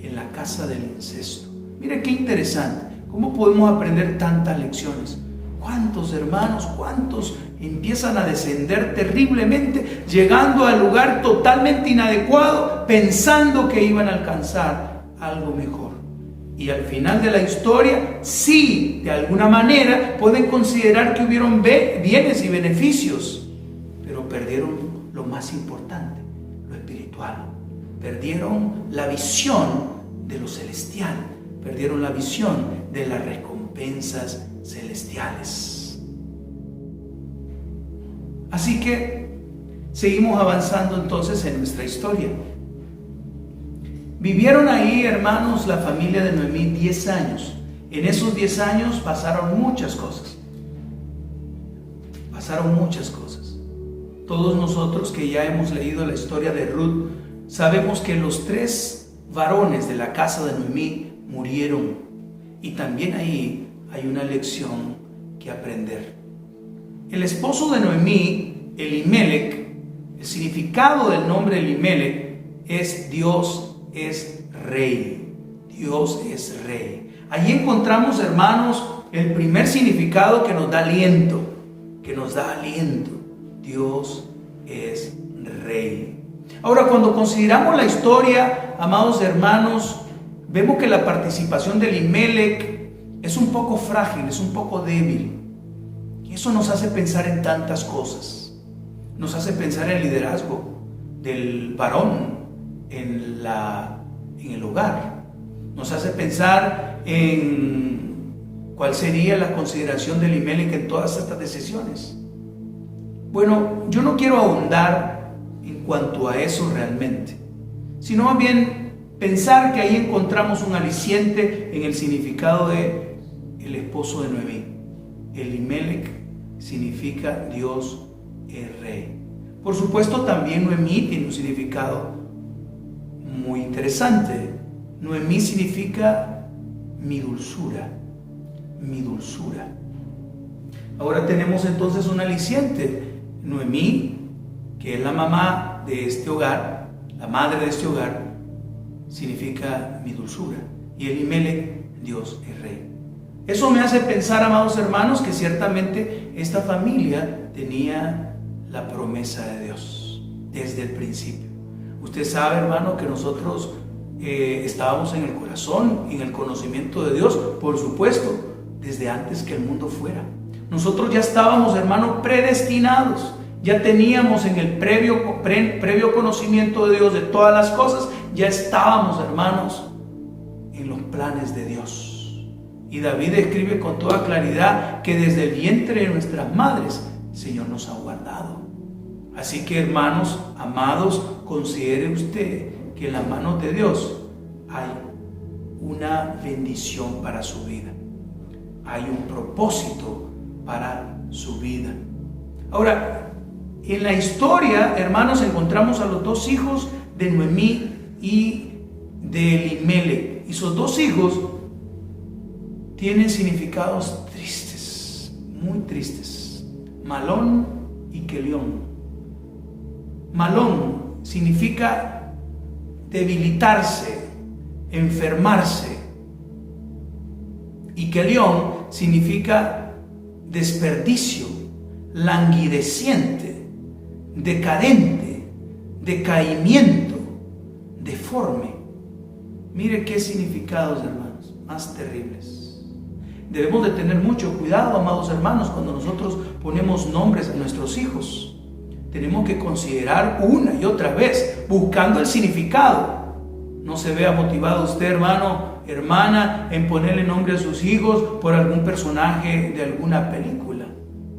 en la casa del incesto. Mire qué interesante, cómo podemos aprender tantas lecciones. ¿Cuántos hermanos, cuántos empiezan a descender terriblemente, llegando al lugar totalmente inadecuado, pensando que iban a alcanzar algo mejor? Y al final de la historia, sí, de alguna manera pueden considerar que hubieron bienes y beneficios, pero perdieron lo más importante, lo espiritual. Perdieron la visión de lo celestial, perdieron la visión de las recompensas celestiales. Así que seguimos avanzando entonces en nuestra historia. Vivieron ahí, hermanos, la familia de Noemí 10 años. En esos 10 años pasaron muchas cosas. Todos nosotros que ya hemos leído la historia de Ruth, sabemos que los 3 varones de la casa de Noemí murieron. Y también ahí hay una lección que aprender. El esposo de Noemí, Elimelec, el significado del nombre Elimelec es Dios es rey. Dios es rey. Allí encontramos, hermanos, el primer significado que nos da aliento. Dios es rey. Ahora, cuando consideramos la historia, amados hermanos, vemos que la participación de Elimelec es un poco frágil, es un poco débil. Y eso nos hace pensar en tantas cosas. Nos hace pensar en el liderazgo del varón en el hogar. Nos hace pensar en cuál sería la consideración de Elimelec en todas estas decisiones. Bueno, yo no quiero ahondar en cuanto a eso realmente, sino más bien pensar que ahí encontramos un aliciente en el significado de el esposo de Noemí. Elimelec significa Dios es rey. Por supuesto, también Noemí tiene un significado muy interesante. Noemí significa mi dulzura. Ahora tenemos entonces un aliciente. Noemí, que es la mamá de este hogar, la madre de este hogar, significa mi dulzura. Y Elimelec, Dios es rey. Eso me hace pensar, amados hermanos, que ciertamente esta familia tenía la promesa de Dios desde el principio. Usted sabe, hermano, que nosotros estábamos en el corazón, en el conocimiento de Dios, por supuesto, desde antes que el mundo fuera. Nosotros ya estábamos, hermano, predestinados. Ya teníamos en el previo conocimiento de Dios de todas las cosas. Ya estábamos, hermanos, en los planes de Dios. Y David escribe con toda claridad que desde el vientre de nuestras madres el Señor nos ha guardado. Así que, hermanos, amados, considere usted que en las manos de Dios hay una bendición para su vida. Hay un propósito para su vida. Ahora, en la historia, hermanos, encontramos a los 2 hijos de Noemí y de Elimelec. Y esos 2 hijos tienen significados tristes, muy tristes. Malón y Quelión. Malón significa debilitarse, enfermarse. Y Quelión significa desperdicio, languideciente, decadente, decaimiento, deforme. Mire qué significados, hermanos, más terribles. Debemos de tener mucho cuidado, amados hermanos, cuando nosotros ponemos nombres a nuestros hijos. Tenemos que considerar una y otra vez, buscando el significado. No se vea motivado usted, hermano, hermana, en ponerle nombre a sus hijos por algún personaje de alguna película,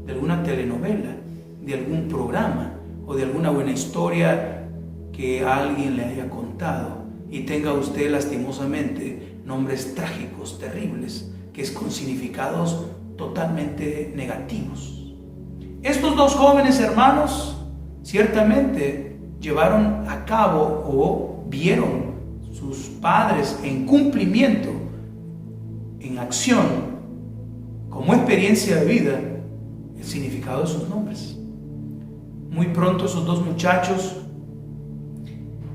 de alguna telenovela, de algún programa o de alguna buena historia que alguien le haya contado, y tenga usted lastimosamente nombres trágicos, terribles, que es con significados totalmente negativos. Estos 2 jóvenes hermanos ciertamente llevaron a cabo o vieron sus padres en cumplimiento, en acción, como experiencia de vida el significado de sus nombres. Muy pronto esos dos muchachos,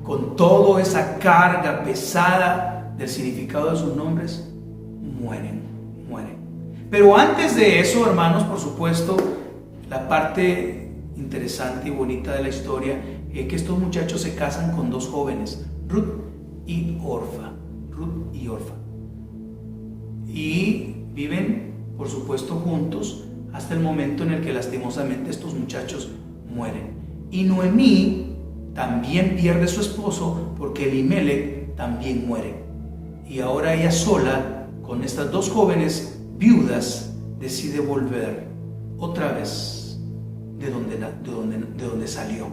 con toda esa carga pesada del significado de sus nombres, mueren. Pero antes de eso, hermanos, por supuesto, la parte interesante y bonita de la historia es que estos muchachos se casan con dos jóvenes, Ruth y Orfa. Y viven, por supuesto, juntos hasta el momento en el que lastimosamente estos muchachos mueren. Y Noemí también pierde a su esposo porque Elimelech también muere. Y ahora ella sola, con estas dos jóvenes viudas, decide volver otra vez de donde salió.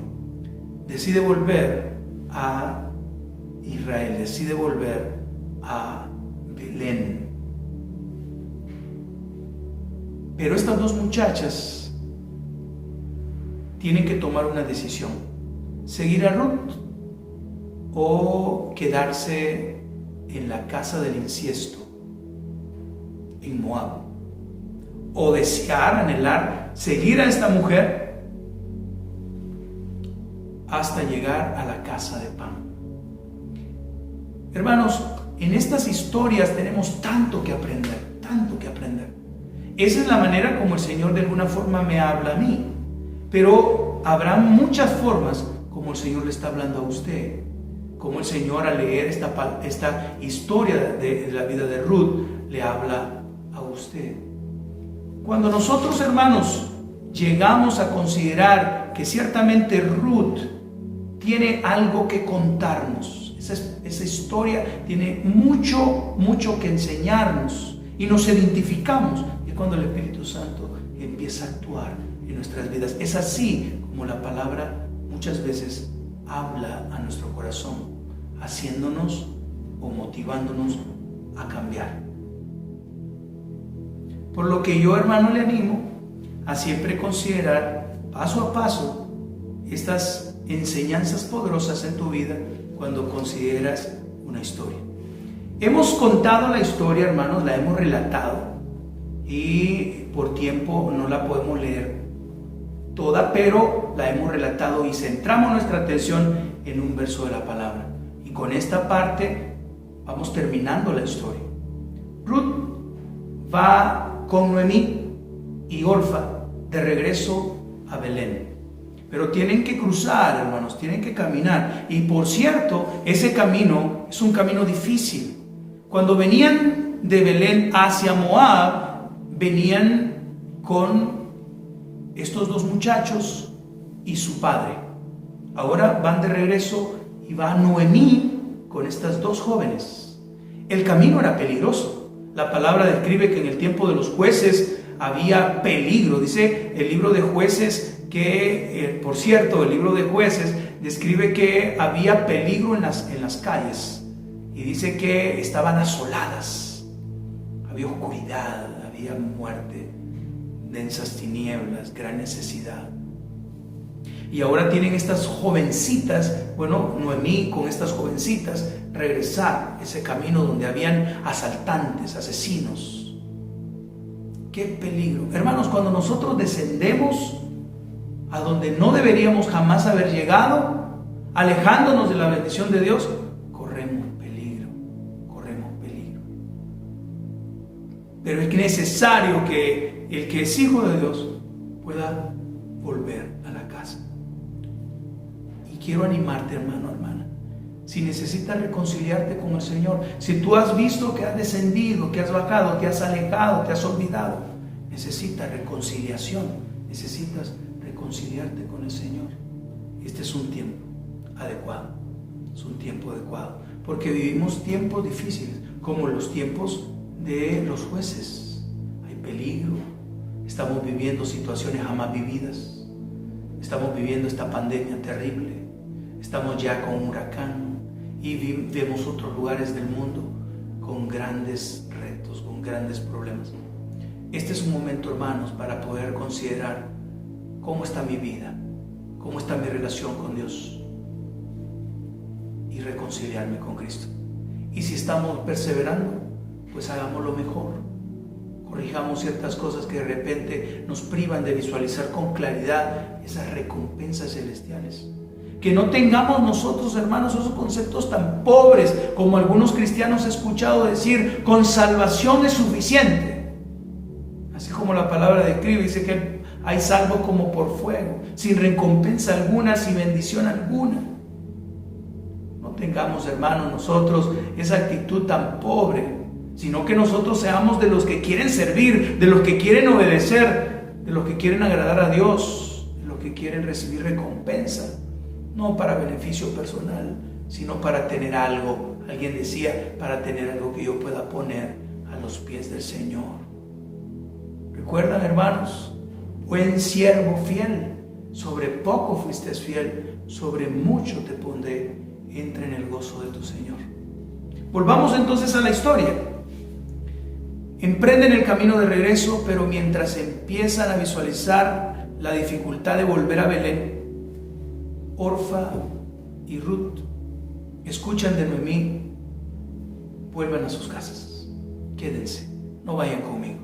Decide volver a Israel, decide volver a Belén. Pero estas dos muchachas tienen que tomar una decisión: seguir a Ruth o quedarse en la casa del inciesto en Moab, o desear, anhelar, seguir a esta mujer hasta llegar a la casa de pan. Hermanos, en estas historias tenemos tanto que aprender. Esa es la manera como el Señor de alguna forma me habla a mí, pero habrá muchas formas como el Señor le está hablando a usted, como el Señor, al leer esta historia de la vida de Ruth, le habla a usted. Cuando nosotros, hermanos, llegamos a considerar que ciertamente Ruth tiene algo que contarnos, esa historia tiene mucho que enseñarnos y nos identificamos, y cuando el Espíritu Santo empieza a actuar en nuestras vidas. Es así como la palabra muchas veces habla a nuestro corazón, haciéndonos o motivándonos a cambiar. Por lo que yo, hermano, le animo a siempre considerar paso a paso estas enseñanzas poderosas en tu vida cuando consideras una historia. Hemos contado la historia, hermanos, la hemos relatado y por tiempo no la podemos leer toda, pero la hemos relatado y centramos nuestra atención en un verso de la palabra. Y con esta parte vamos terminando la historia. Ruth va con Noemí y Orfa de regreso a Belén. Pero tienen que cruzar, hermanos, tienen que caminar. Y por cierto, ese camino es un camino difícil. Cuando venían de Belén hacia Moab, venían con estos dos muchachos y su padre. Ahora van de regreso y va Noemí con estas dos jóvenes. El camino era peligroso. La palabra describe que en el tiempo de los jueces había peligro. Dice el libro de Jueces que, por cierto, el libro de Jueces describe que había peligro en las calles. Y dice que estaban asoladas. Había oscuridad, había muerte, densas tinieblas, gran necesidad. Y ahora tienen estas jovencitas, Noemí con estas jovencitas, regresar ese camino donde habían asaltantes, asesinos. ¡Qué peligro! Hermanos, cuando nosotros descendemos a donde no deberíamos jamás haber llegado, alejándonos de la bendición de Dios, corremos peligro. Pero es necesario que el que es hijo de Dios pueda volver a la casa. Y quiero animarte, hermano, hermana. Si necesitas reconciliarte con el Señor, si tú has visto que has descendido, que has bajado, te has alejado, te has olvidado, necesitas reconciliación, necesitas reconciliarte con el Señor. Este es un tiempo adecuado, porque vivimos tiempos difíciles, como los tiempos de los jueces. Hay peligro, estamos viviendo situaciones jamás vividas, estamos viviendo esta pandemia terrible, estamos ya con un huracán y vemos otros lugares del mundo con grandes retos, con grandes problemas. Este es un momento, hermanos, para poder considerar cómo está mi vida, cómo está mi relación con Dios y reconciliarme con Cristo. Y si estamos perseverando, pues hagámoslo mejor, corrijamos ciertas cosas que de repente nos privan de visualizar con claridad esas recompensas celestiales. Que no tengamos nosotros, hermanos, esos conceptos tan pobres como algunos cristianos he escuchado decir, con salvación es suficiente. Así como la palabra describe, dice que hay salvos como por fuego, sin recompensa alguna, sin bendición alguna. No tengamos, hermanos, nosotros esa actitud tan pobre, sino que nosotros seamos de los que quieren servir, de los que quieren obedecer, de los que quieren agradar a Dios, de los que quieren recibir recompensa. No para beneficio personal, sino para tener algo. Alguien decía, para tener algo que yo pueda poner a los pies del Señor. ¿Recuerdan, hermanos? Buen siervo fiel, sobre poco fuiste fiel, sobre mucho te pondré, entra en el gozo de tu Señor. Volvamos entonces a la historia. Emprenden el camino de regreso, pero mientras empiezan a visualizar la dificultad de volver a Belén, Orfa y Ruth escuchan de Noemí, vuelvan a sus casas, quédense, no vayan conmigo.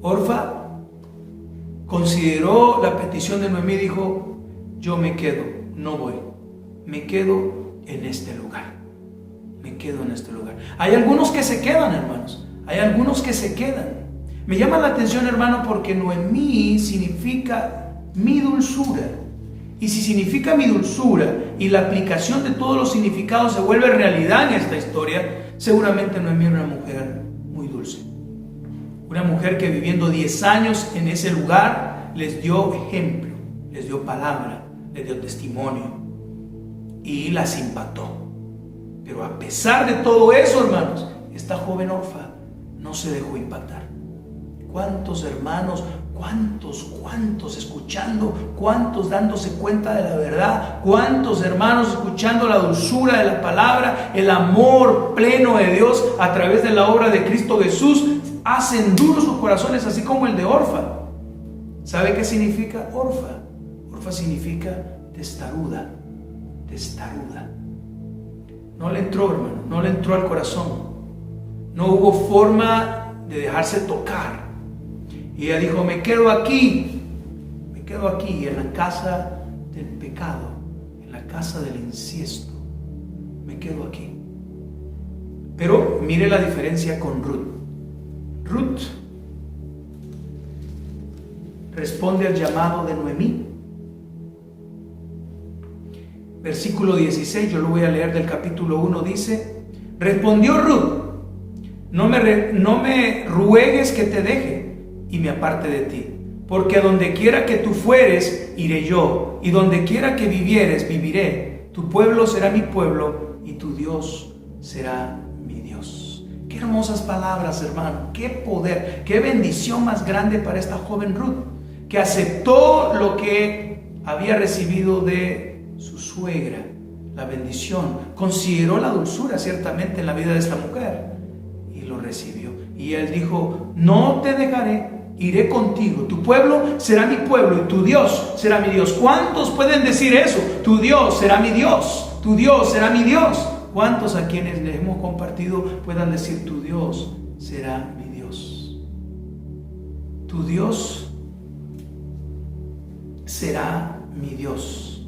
Orfa consideró la petición de Noemí y dijo, yo me quedo, no voy, me quedo en este lugar, me quedo en este lugar. Hay algunos que se quedan, hermanos, hay algunos que se quedan. Me llama la atención, hermano, porque Noemí significa mi dulzura. Y si significa mi dulzura y la aplicación de todos los significados se vuelve realidad en esta historia, seguramente Noemí era una mujer muy dulce. Una mujer que viviendo 10 años en ese lugar les dio ejemplo, les dio palabra, les dio testimonio y las impactó. Pero a pesar de todo eso, hermanos, esta joven Orfa no se dejó impactar. ¿Cuántos hermanos, cuántos escuchando, cuántos dándose cuenta de la verdad, cuántos hermanos escuchando la dulzura de la palabra, el amor pleno de Dios a través de la obra de Cristo Jesús, hacen duros sus corazones, así como el de Orfa? ¿Sabe qué significa Orfa? Orfa significa testaruda, testaruda. No le entró, hermano, no le entró al corazón. No hubo forma de dejarse tocar. Y ella dijo, me quedo aquí en la casa del pecado, en la casa del inciesto, me quedo aquí. Pero mire la diferencia con Ruth. Ruth responde al llamado de Noemí. Versículo 16, yo lo voy a leer del capítulo 1, dice, respondió Ruth, no me ruegues que te deje y me aparte de ti, porque a donde quiera que tú fueres, iré yo, y donde quiera que vivieres, viviré. Tu pueblo será mi pueblo, y tu Dios será mi Dios. Qué hermosas palabras, hermano, qué poder, qué bendición más grande para esta joven Ruth, que aceptó lo que había recibido de su suegra, la bendición, consideró la dulzura ciertamente en la vida de esta mujer, y lo recibió. Y él dijo, no te dejaré, iré contigo, tu pueblo será mi pueblo y tu Dios será mi Dios. ¿Cuántos pueden decir eso? Tu Dios será mi Dios, tu Dios será mi Dios. ¿Cuántos a quienes les hemos compartido puedan decir, tu Dios será mi Dios? Tu Dios será mi Dios.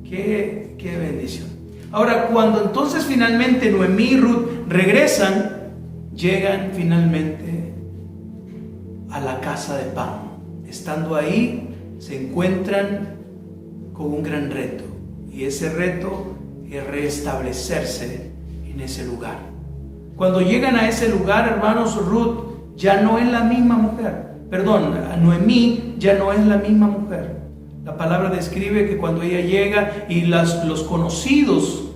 Qué bendición. Ahora, cuando entonces finalmente Noemí y Ruth regresan, llegan finalmente a la casa de pan. Estando ahí, se encuentran con un gran reto. Y ese reto es restablecerse en ese lugar. Cuando llegan a ese lugar, hermanos, Ruth ya no es la misma mujer. Noemí ya no es la misma mujer. La palabra describe que cuando ella llega y los conocidos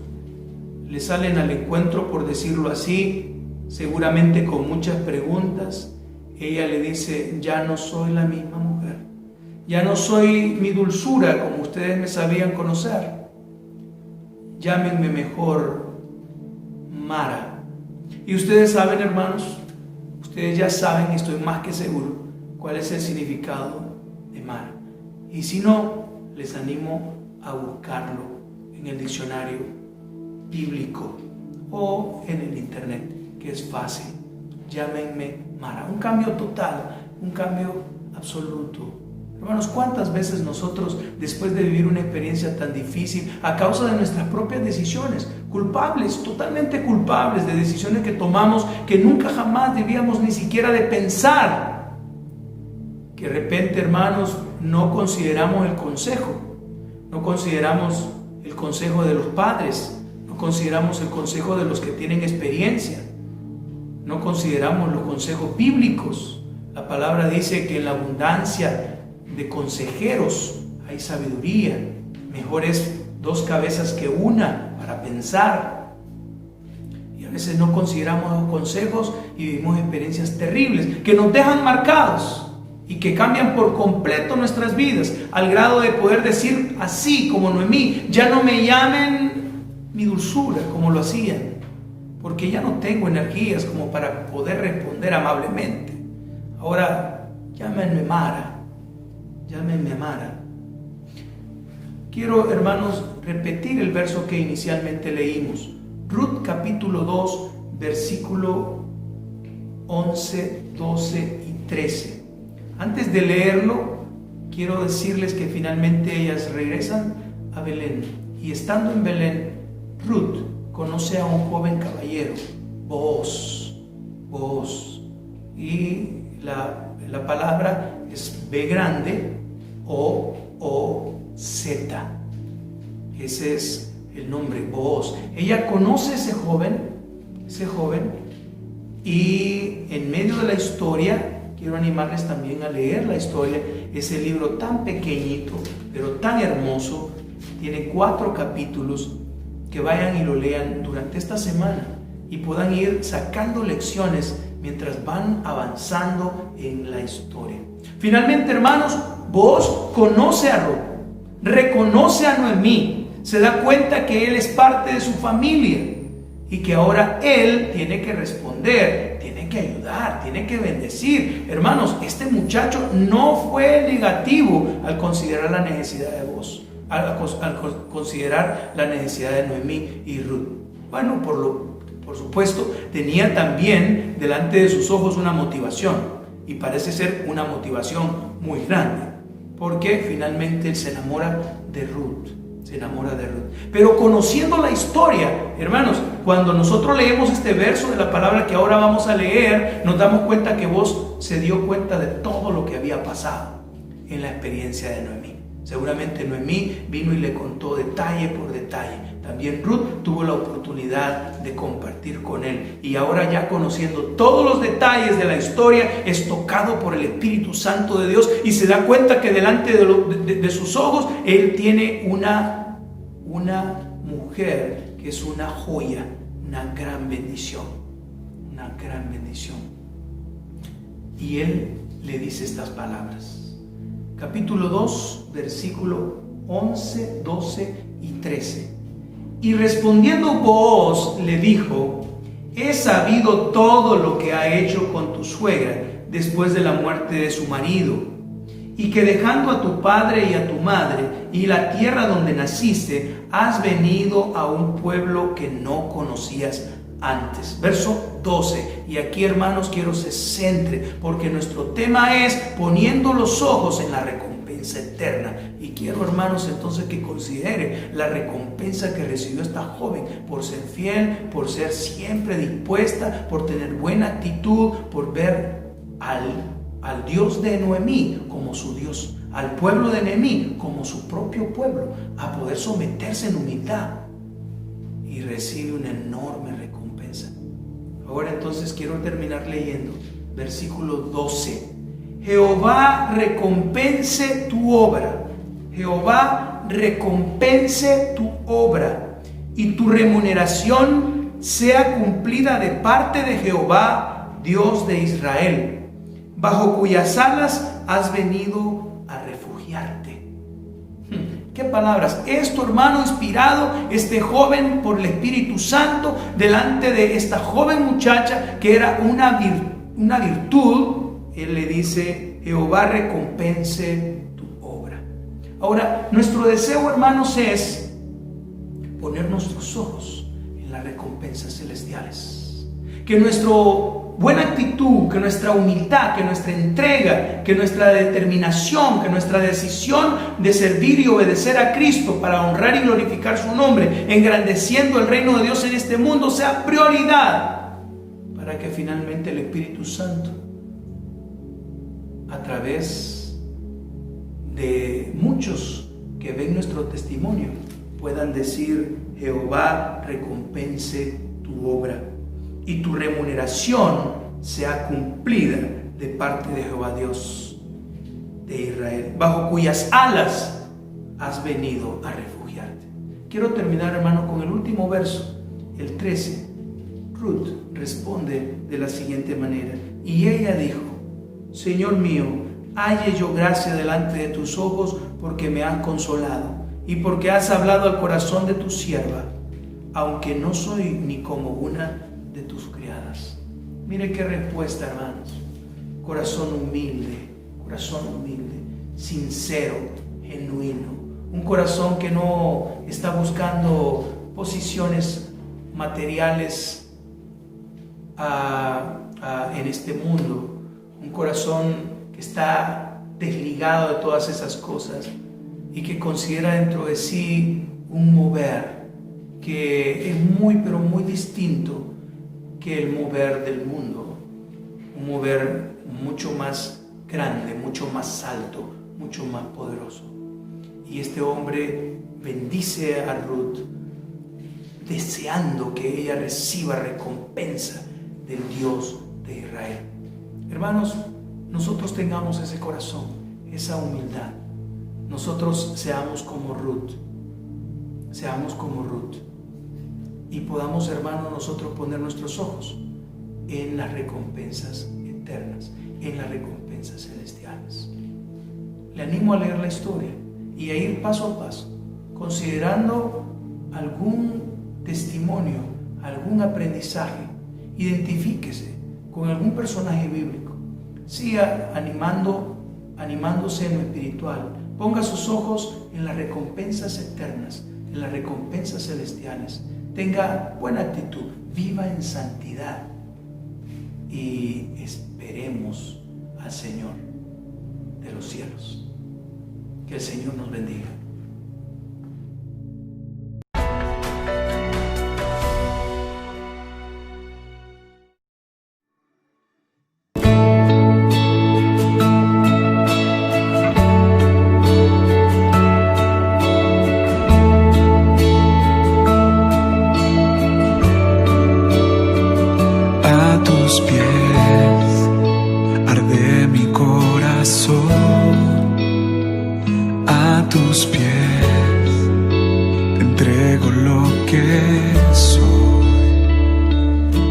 le salen al encuentro, por decirlo así, seguramente con muchas preguntas, ella le dice, ya no soy la misma mujer, ya no soy mi dulzura como ustedes me sabían conocer, llámenme mejor Mara. Y ustedes saben, hermanos, ustedes ya saben, estoy más que seguro, cuál es el significado de Mara. Y si no, les animo a buscarlo en el diccionario bíblico o en el internet, que es fácil. llámenme Mara. Un cambio total, un cambio absoluto. Hermanos, ¿cuántas veces nosotros, después de vivir una experiencia tan difícil, a causa de nuestras propias decisiones, culpables, totalmente culpables de decisiones que tomamos que nunca jamás debíamos ni siquiera de pensar, que de repente, hermanos, no consideramos el consejo, no consideramos el consejo de los padres, no consideramos el consejo de los que tienen experiencia, no consideramos los consejos bíblicos? La palabra dice que en la abundancia de consejeros hay sabiduría. Mejor es 2 cabezas que una para pensar. Y a veces no consideramos los consejos y vivimos experiencias terribles que nos dejan marcados y que cambian por completo nuestras vidas, al grado de poder decir así como Noemí: ya no me llamen mi dulzura como lo hacían, porque ya no tengo energías como para poder responder amablemente. Ahora llámenme Mara. Llámenme Mara. Quiero, hermanos, repetir el verso que inicialmente leímos. Ruth capítulo 2, versículo 11, 12 y 13. Antes de leerlo, quiero decirles que finalmente ellas regresan a Belén. Y estando en Belén, Ruth conoce a un joven caballero, Booz. Y la palabra es B grande, O-O-Z. Ese es el nombre, Booz. Ella conoce a ese joven, y en medio de la historia, quiero animarles también a leer la historia, ese libro tan pequeñito, pero tan hermoso, tiene 4 capítulos, que vayan y lo lean durante esta semana y puedan ir sacando lecciones mientras van avanzando en la historia. Finalmente, hermanos, Booz conoce a Ruth, reconoce a Noemí, se da cuenta que él es parte de su familia y que ahora él tiene que responder, tiene que ayudar, tiene que bendecir. Hermanos, este muchacho no fue negativo al considerar la necesidad de Booz, al considerar la necesidad de Noemí y Ruth. Bueno, por supuesto, tenía también delante de sus ojos una motivación, y parece ser una motivación muy grande, porque finalmente él se enamora de Ruth. Pero conociendo la historia, hermanos, cuando nosotros leemos este verso de la palabra que ahora vamos a leer, nos damos cuenta que Booz se dio cuenta de todo lo que había pasado en la experiencia de Noemí. Seguramente Noemí vino y le contó detalle por detalle. También Ruth tuvo la oportunidad de compartir con él. Y ahora, ya conociendo todos los detalles de la historia, es tocado por el Espíritu Santo de Dios y se da cuenta que delante de sus ojos él tiene una mujer que es una joya, una gran bendición. Y él le dice estas palabras. Capítulo 2, versículo 11, 12 y 13. Y respondiendo Booz le dijo: he sabido todo lo que ha hecho con tu suegra después de la muerte de su marido, y que dejando a tu padre y a tu madre y la tierra donde naciste, has venido a un pueblo que no conocías antes. Verso 12. Y aquí, hermanos, quiero se centre, porque nuestro tema es poniendo los ojos en la recompensa eterna. Y quiero, hermanos, entonces que considere la recompensa que recibió esta joven por ser fiel, por ser siempre dispuesta, por tener buena actitud, por ver al Dios de Noemí como su Dios, al pueblo de Noemí como su propio pueblo, a poder someterse en humildad, y recibe una enorme recompensa. Ahora entonces quiero terminar leyendo versículo 12. Jehová recompense tu obra, Jehová recompense tu obra, y tu remuneración sea cumplida de parte de Jehová, Dios de Israel, bajo cuyas alas has venido a refugiarte. ¿Qué palabras? Esto, hermano, inspirado este joven por el Espíritu Santo delante de esta joven muchacha que era una virtud. Él le dice: Jehová recompense tu obra. Ahora, nuestro deseo, hermanos, es poner nuestros ojos en las recompensas celestiales. Que nuestro buena actitud, que nuestra humildad, que nuestra entrega, que nuestra determinación, que nuestra decisión de servir y obedecer a Cristo para honrar y glorificar su nombre, engrandeciendo el reino de Dios en este mundo, sea prioridad para que finalmente el Espíritu Santo, a través de muchos que ven nuestro testimonio, puedan decir: Jehová recompense tu obra y tu remuneración sea cumplida de parte de Jehová Dios de Israel, bajo cuyas alas has venido a refugiarte. Quiero terminar, hermano, con el último verso, el 13. Ruth responde de la siguiente manera: y ella dijo: Señor mío, halle yo gracia delante de tus ojos, porque me has consolado y porque has hablado al corazón de tu sierva, aunque no soy ni como una de tus criadas. Mire qué respuesta, hermanos. Corazón humilde, sincero, genuino. Un corazón que no está buscando posiciones materiales en este mundo. Un corazón que está desligado de todas esas cosas y que considera dentro de sí un mover que es muy, pero muy distinto que el mover del mundo. Un mover mucho más grande, mucho más alto, mucho más poderoso. Y este hombre bendice a Ruth, deseando que ella reciba recompensa del Dios de Israel. Hermanos, nosotros tengamos ese corazón, esa humildad. Nosotros seamos como Ruth, y podamos, hermanos, nosotros poner nuestros ojos en las recompensas eternas, en las recompensas celestiales. Le animo a leer la historia y a ir paso a paso, considerando algún testimonio, algún aprendizaje. Identifíquese con algún personaje bíblico. Siga animándose en lo espiritual. Ponga sus ojos en las recompensas eternas, en las recompensas celestiales. Tenga buena actitud, viva en santidad y esperemos al Señor de los cielos. Que el Señor nos bendiga.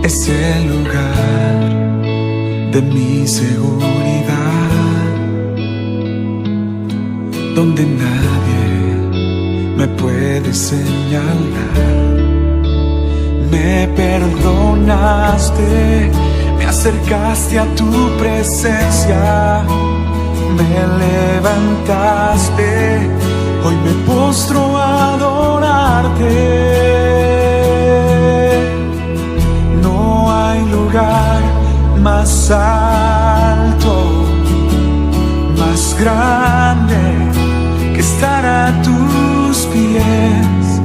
Es el lugar de mi seguridad, donde nadie me puede señalar. Me perdonaste, me acercaste a tu presencia, me levantaste, hoy me postro a adorarte. Más alto, más grande, que estar a tus pies,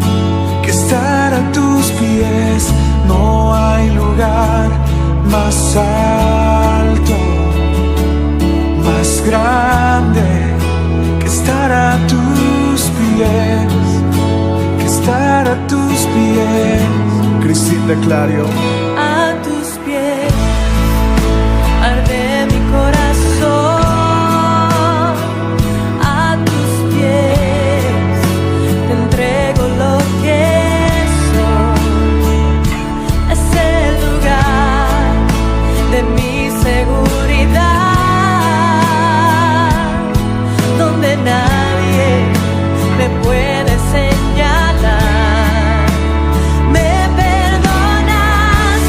que estar a tus pies. No hay lugar más alto, más grande, que estar a tus pies, que estar a tus pies. Cristina Clario. Arde mi corazón, a tus pies te entrego lo que soy. Es el lugar de mi seguridad, donde nadie me puede señalar. Me perdonas.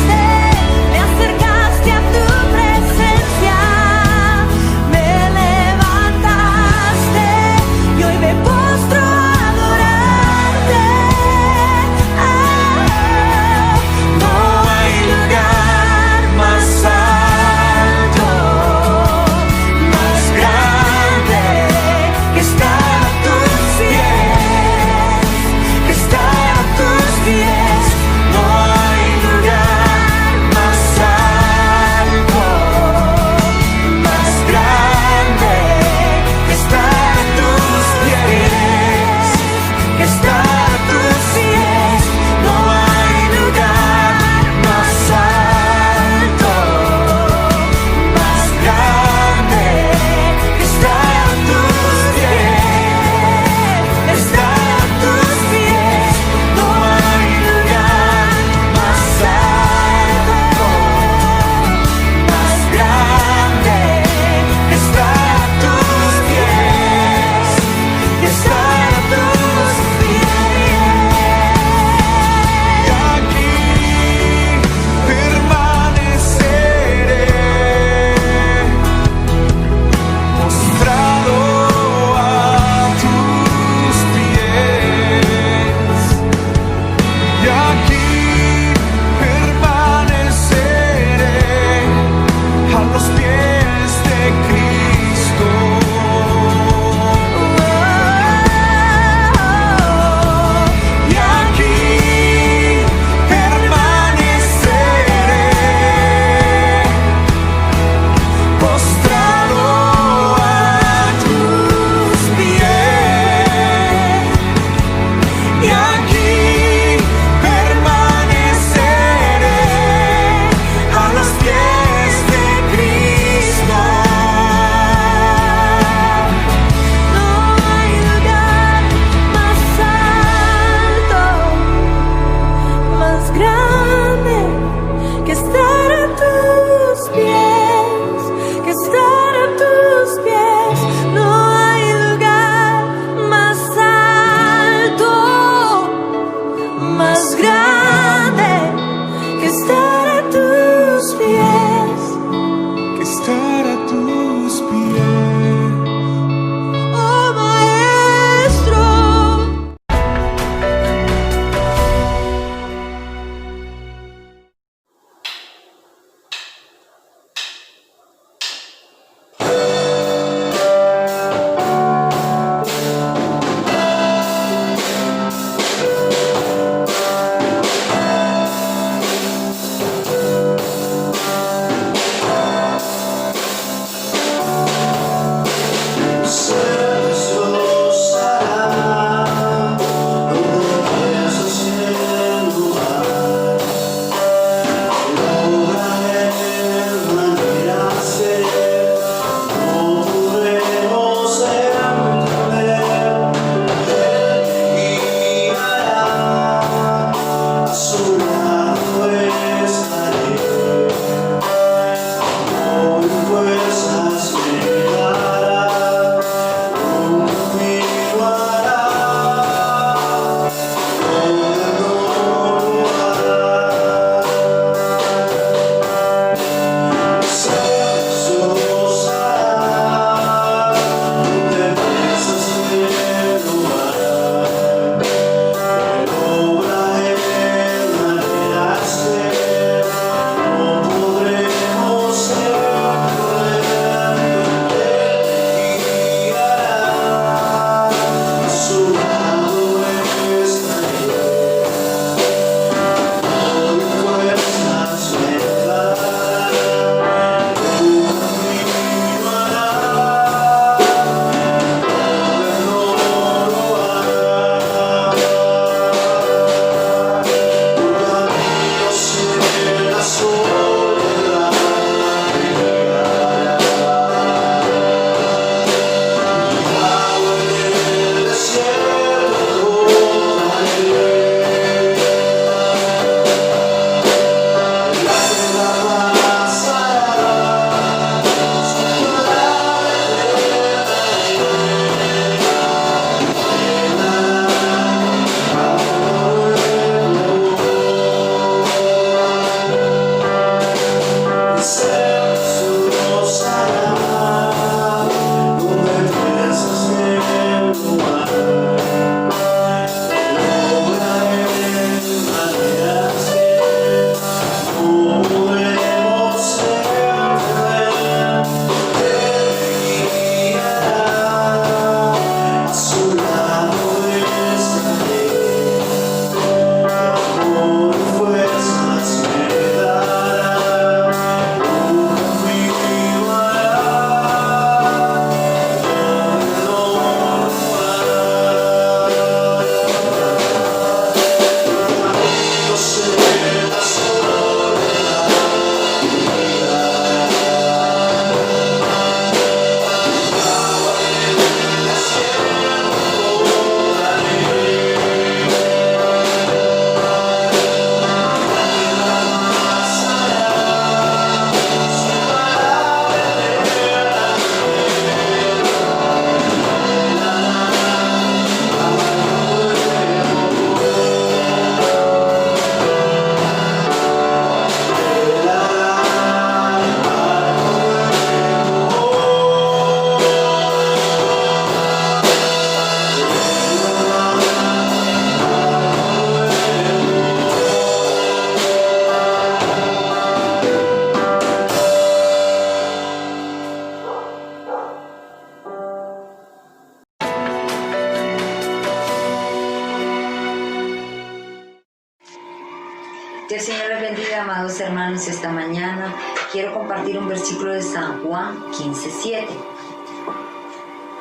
Que el Señor les bendiga, amados hermanos, esta mañana. Quiero compartir un versículo de San Juan 15:7.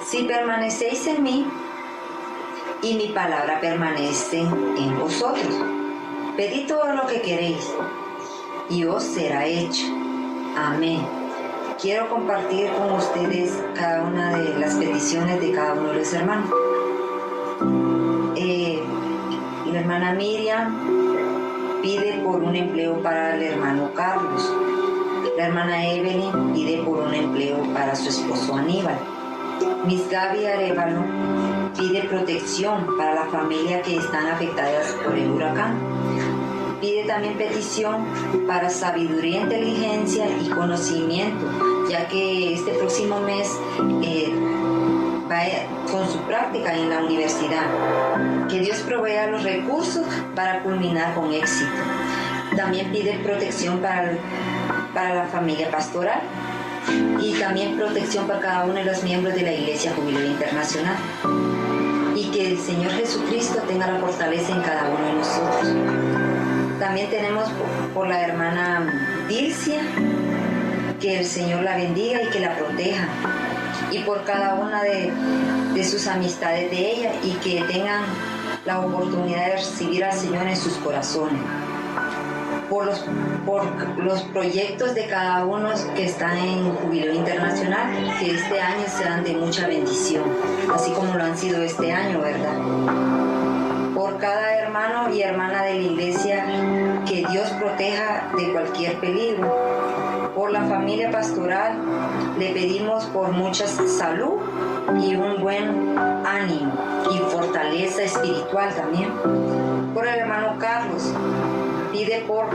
Si permanecéis en mí y mi palabra permanece en vosotros, pedid todo lo que queréis y os será hecho. Amén. Quiero compartir con ustedes cada una de las peticiones de cada uno de los hermanos. La hermana Miriam pide por un empleo para el hermano Carlos. La hermana Evelyn pide por un empleo para su esposo Aníbal. Miss Gaby Arevalo pide protección para la familia que están afectadas por el huracán. Pide también petición para sabiduría, inteligencia y conocimiento, ya que este próximo mes va con su práctica en la universidad. Que Dios provea los recursos para culminar con éxito. También pide protección para la familia pastoral y también protección para cada uno de los miembros de la Iglesia Jubileo Internacional. Y que el Señor Jesucristo tenga la fortaleza en cada uno de nosotros. También tenemos por la hermana Dilcia, que el Señor la bendiga y que la proteja. Y por cada una de sus amistades de ella y que tengan la oportunidad de recibir al Señor en sus corazones. Por los proyectos de cada uno que están en Jubileo Internacional, que este año sean de mucha bendición, así como lo han sido este año, ¿verdad? Por cada hermano y hermana de la iglesia, que Dios proteja de cualquier peligro. Por la familia pastoral, le pedimos por mucha salud y un buen ánimo y fortaleza espiritual también. Por el hermano Carlos, pide por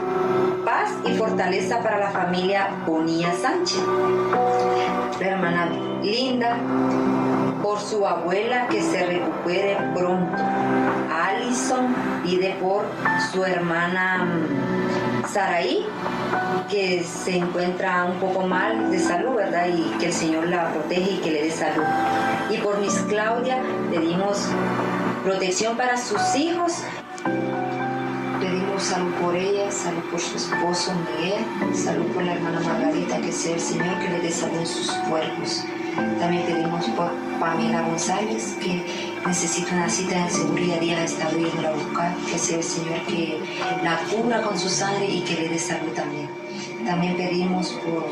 paz y fortaleza para la familia Bonilla Sánchez. La hermana Linda, por su abuela que se recupere pronto. Alison pide por su hermana Saraí, que se encuentra un poco mal de salud, ¿verdad? Y que el Señor la protege y que le dé salud. Y por Miss Claudia pedimos protección para sus hijos. Pedimos salud por ella, salud por su esposo Miguel, salud por la hermana Margarita, que sea el Señor que le dé salud en sus cuerpos. También pedimos por Pamela González, que necesita una cita en seguridad, día está viendo a buscar, que sea el Señor que la cubra con su sangre y que le dé salud también. También pedimos por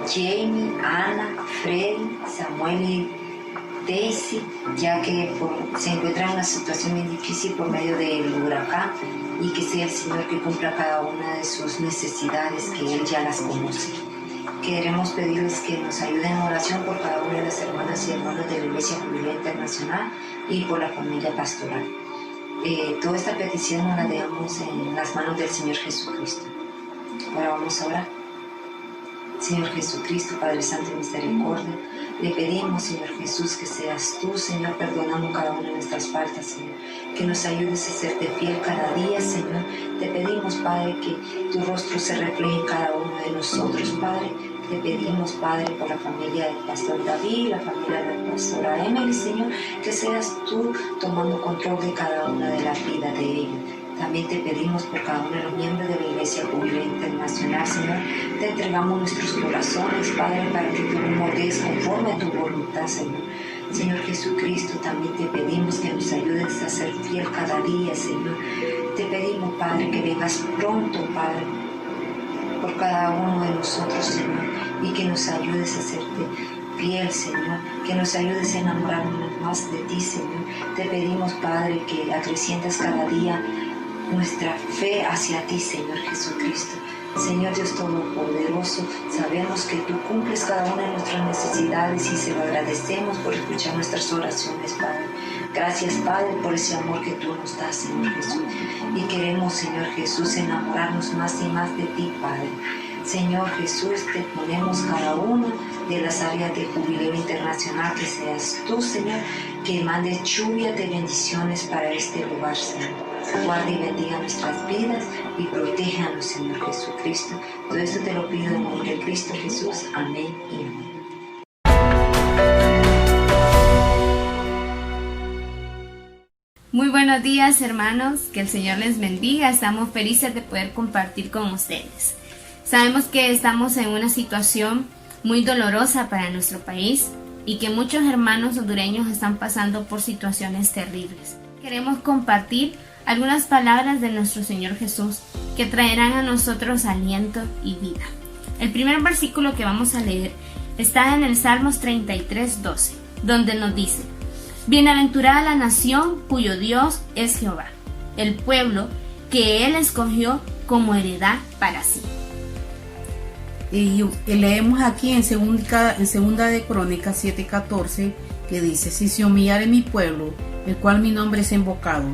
Jamie, Ana, Freddy, Samuel y Daisy, ya que se encuentra en una situación muy difícil por medio del huracán, y que sea el Señor que cumpla cada una de sus necesidades, que Él ya las conoce. Queremos pedirles que nos ayuden en oración por cada una de las hermanas y hermanos de la Iglesia Jubileo Internacional y por la familia pastoral. Toda esta petición nos la dejamos en las manos del Señor Jesucristo. Ahora vamos a orar. Señor Jesucristo, Padre Santo y Misericordia, le pedimos, Señor Jesús, que seas tú, Señor, perdonando cada una de nuestras faltas, Señor, que nos ayudes a serte fiel cada día, Señor. Te pedimos, Padre, que tu rostro se refleje en cada uno de nosotros, Padre. Te pedimos, Padre, por la familia del pastor David, la familia de la pastora Emily, Señor, que seas tú tomando control de cada una de las vidas de ellos. También te pedimos por cada uno de los miembros de la Iglesia Jubileo Internacional, Señor. Te entregamos nuestros corazones, Padre, para que tú nos moldees conforme a tu voluntad, Señor. Señor Jesucristo, también te pedimos que nos ayudes a ser fiel cada día, Señor. Te pedimos, Padre, que vengas pronto, Padre, por cada uno de nosotros, Señor, y que nos ayudes a serte fiel, Señor, que nos ayudes a enamorarnos más de ti, Señor. Te pedimos, Padre, que acrecientes cada día nuestra fe hacia ti, Señor Jesucristo. Señor Dios Todopoderoso, sabemos que tú cumples cada una de nuestras necesidades y se lo agradecemos por escuchar nuestras oraciones, Padre. Gracias, Padre, por ese amor que tú nos das, Señor Jesús. Y queremos, Señor Jesús, enamorarnos más y más de ti, Padre. Señor Jesús, te ponemos cada una de las áreas de Jubileo Internacional, que seas tú, Señor, que mandes lluvia de bendiciones para este lugar, Señor. Guarda y bendiga nuestras vidas y protéjanos, Señor Jesucristo. Todo esto te lo pido en nombre de Cristo Jesús. Amén y amén. Muy buenas buenos días, hermanos, que el Señor les bendiga. Estamos felices de poder compartir con ustedes. Sabemos que estamos en una situación muy dolorosa para nuestro país y que muchos hermanos hondureños están pasando por situaciones terribles. Queremos compartir algunas palabras de nuestro Señor Jesús que traerán a nosotros aliento y vida. El primer versículo que vamos a leer está en el Salmos 33:12, donde nos dice: Bienaventurada la nación cuyo Dios es Jehová, el pueblo que Él escogió como heredad para sí. Y leemos aquí en segunda de Crónicas 7:14, que dice: si se humillare mi pueblo, el cual mi nombre es invocado,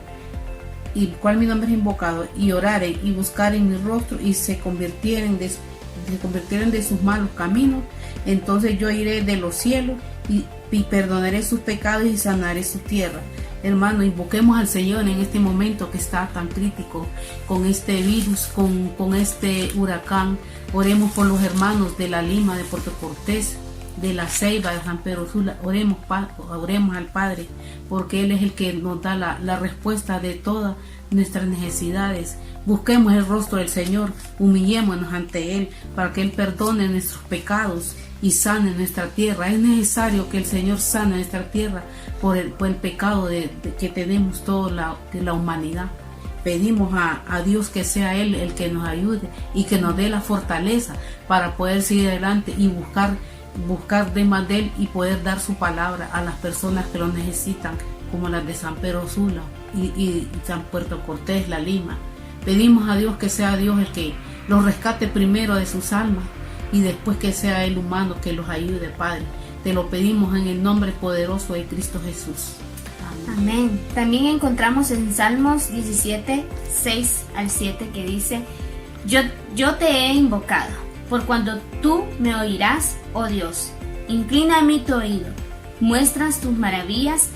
y orare y buscare mi rostro, y se convirtieren de sus malos caminos, entonces yo iré de los cielos y perdonaré sus pecados y sanaré su tierra. Hermano, invoquemos al Señor en este momento que está tan crítico con este virus, con este huracán. Oremos por los hermanos de La Lima, de Puerto Cortés, de La Ceiba, de San Pedro Sula. Oremos al Padre, porque Él es el que nos da la respuesta de todas nuestras necesidades. Busquemos el rostro del Señor, humillémonos ante Él para que Él perdone nuestros pecados y sane nuestra tierra. Es necesario que el Señor sane nuestra tierra por el pecado que tenemos toda la humanidad. Pedimos a Dios que sea Él el que nos ayude y que nos dé la fortaleza para poder seguir adelante y buscar de más de Él y poder dar su palabra a las personas que lo necesitan, como las de San Pedro Sula y San Puerto Cortés, La Lima. Pedimos a Dios que sea Dios el que los rescate primero de sus almas y después que sea Él humano que los ayude, Padre. Te lo pedimos en el nombre poderoso de Cristo Jesús. Amén. También encontramos en Salmos 17, 6 al 7 que dice: Yo te he invocado, por cuando tú me oirás, oh Dios. Inclina a mí tu oído, muestras tus maravillas,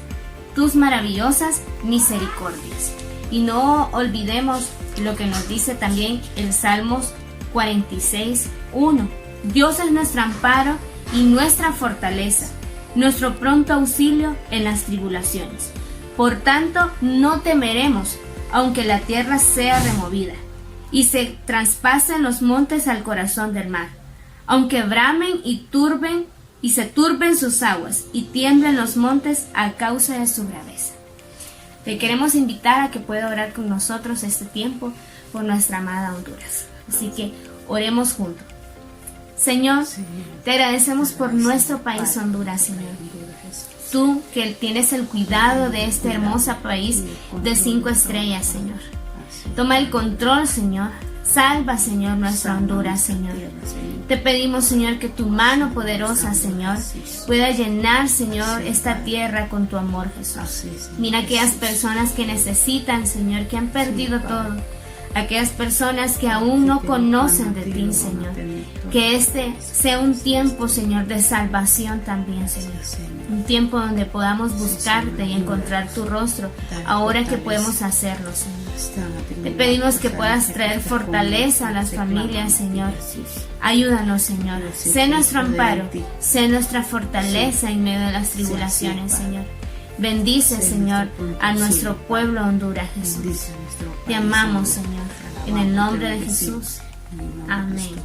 tus maravillosas misericordias. Y no olvidemos lo que nos dice también el Salmos 46, 1. Dios es nuestro amparo y nuestra fortaleza, nuestro pronto auxilio en las tribulaciones. Por tanto, no temeremos, aunque la tierra sea removida, y se traspasen los montes al corazón del mar, aunque bramen y se turben sus aguas, y tiemblen los montes a causa de su braveza. Te queremos invitar a que pueda orar con nosotros este tiempo por nuestra amada Honduras. Así que oremos juntos. Señor, te agradecemos por nuestro país Honduras, Señor. Tú que tienes el cuidado de este hermoso país de 5 estrellas, Señor. Toma el control, Señor. Salva, Señor, nuestra Honduras, Señor. Te pedimos, Señor, que tu mano poderosa, Señor, pueda llenar, Señor, esta tierra con tu amor, Jesús. Mira aquellas personas que necesitan, Señor, que han perdido todo. Aquellas personas que aún no conocen de ti, Señor. Que este sea un tiempo, Señor, de salvación también, Señor. Un tiempo donde podamos buscarte y encontrar tu rostro, ahora que podemos hacerlo, Señor. Te pedimos que puedas traer fortaleza a las familias, Señor. Ayúdanos, Señor. Sé nuestro amparo, sé nuestra fortaleza en medio de las tribulaciones, Señor. Bendice, Señor, a nuestro pueblo Honduras, Jesús. Te amamos, Señor, en el nombre de Jesús. Amén.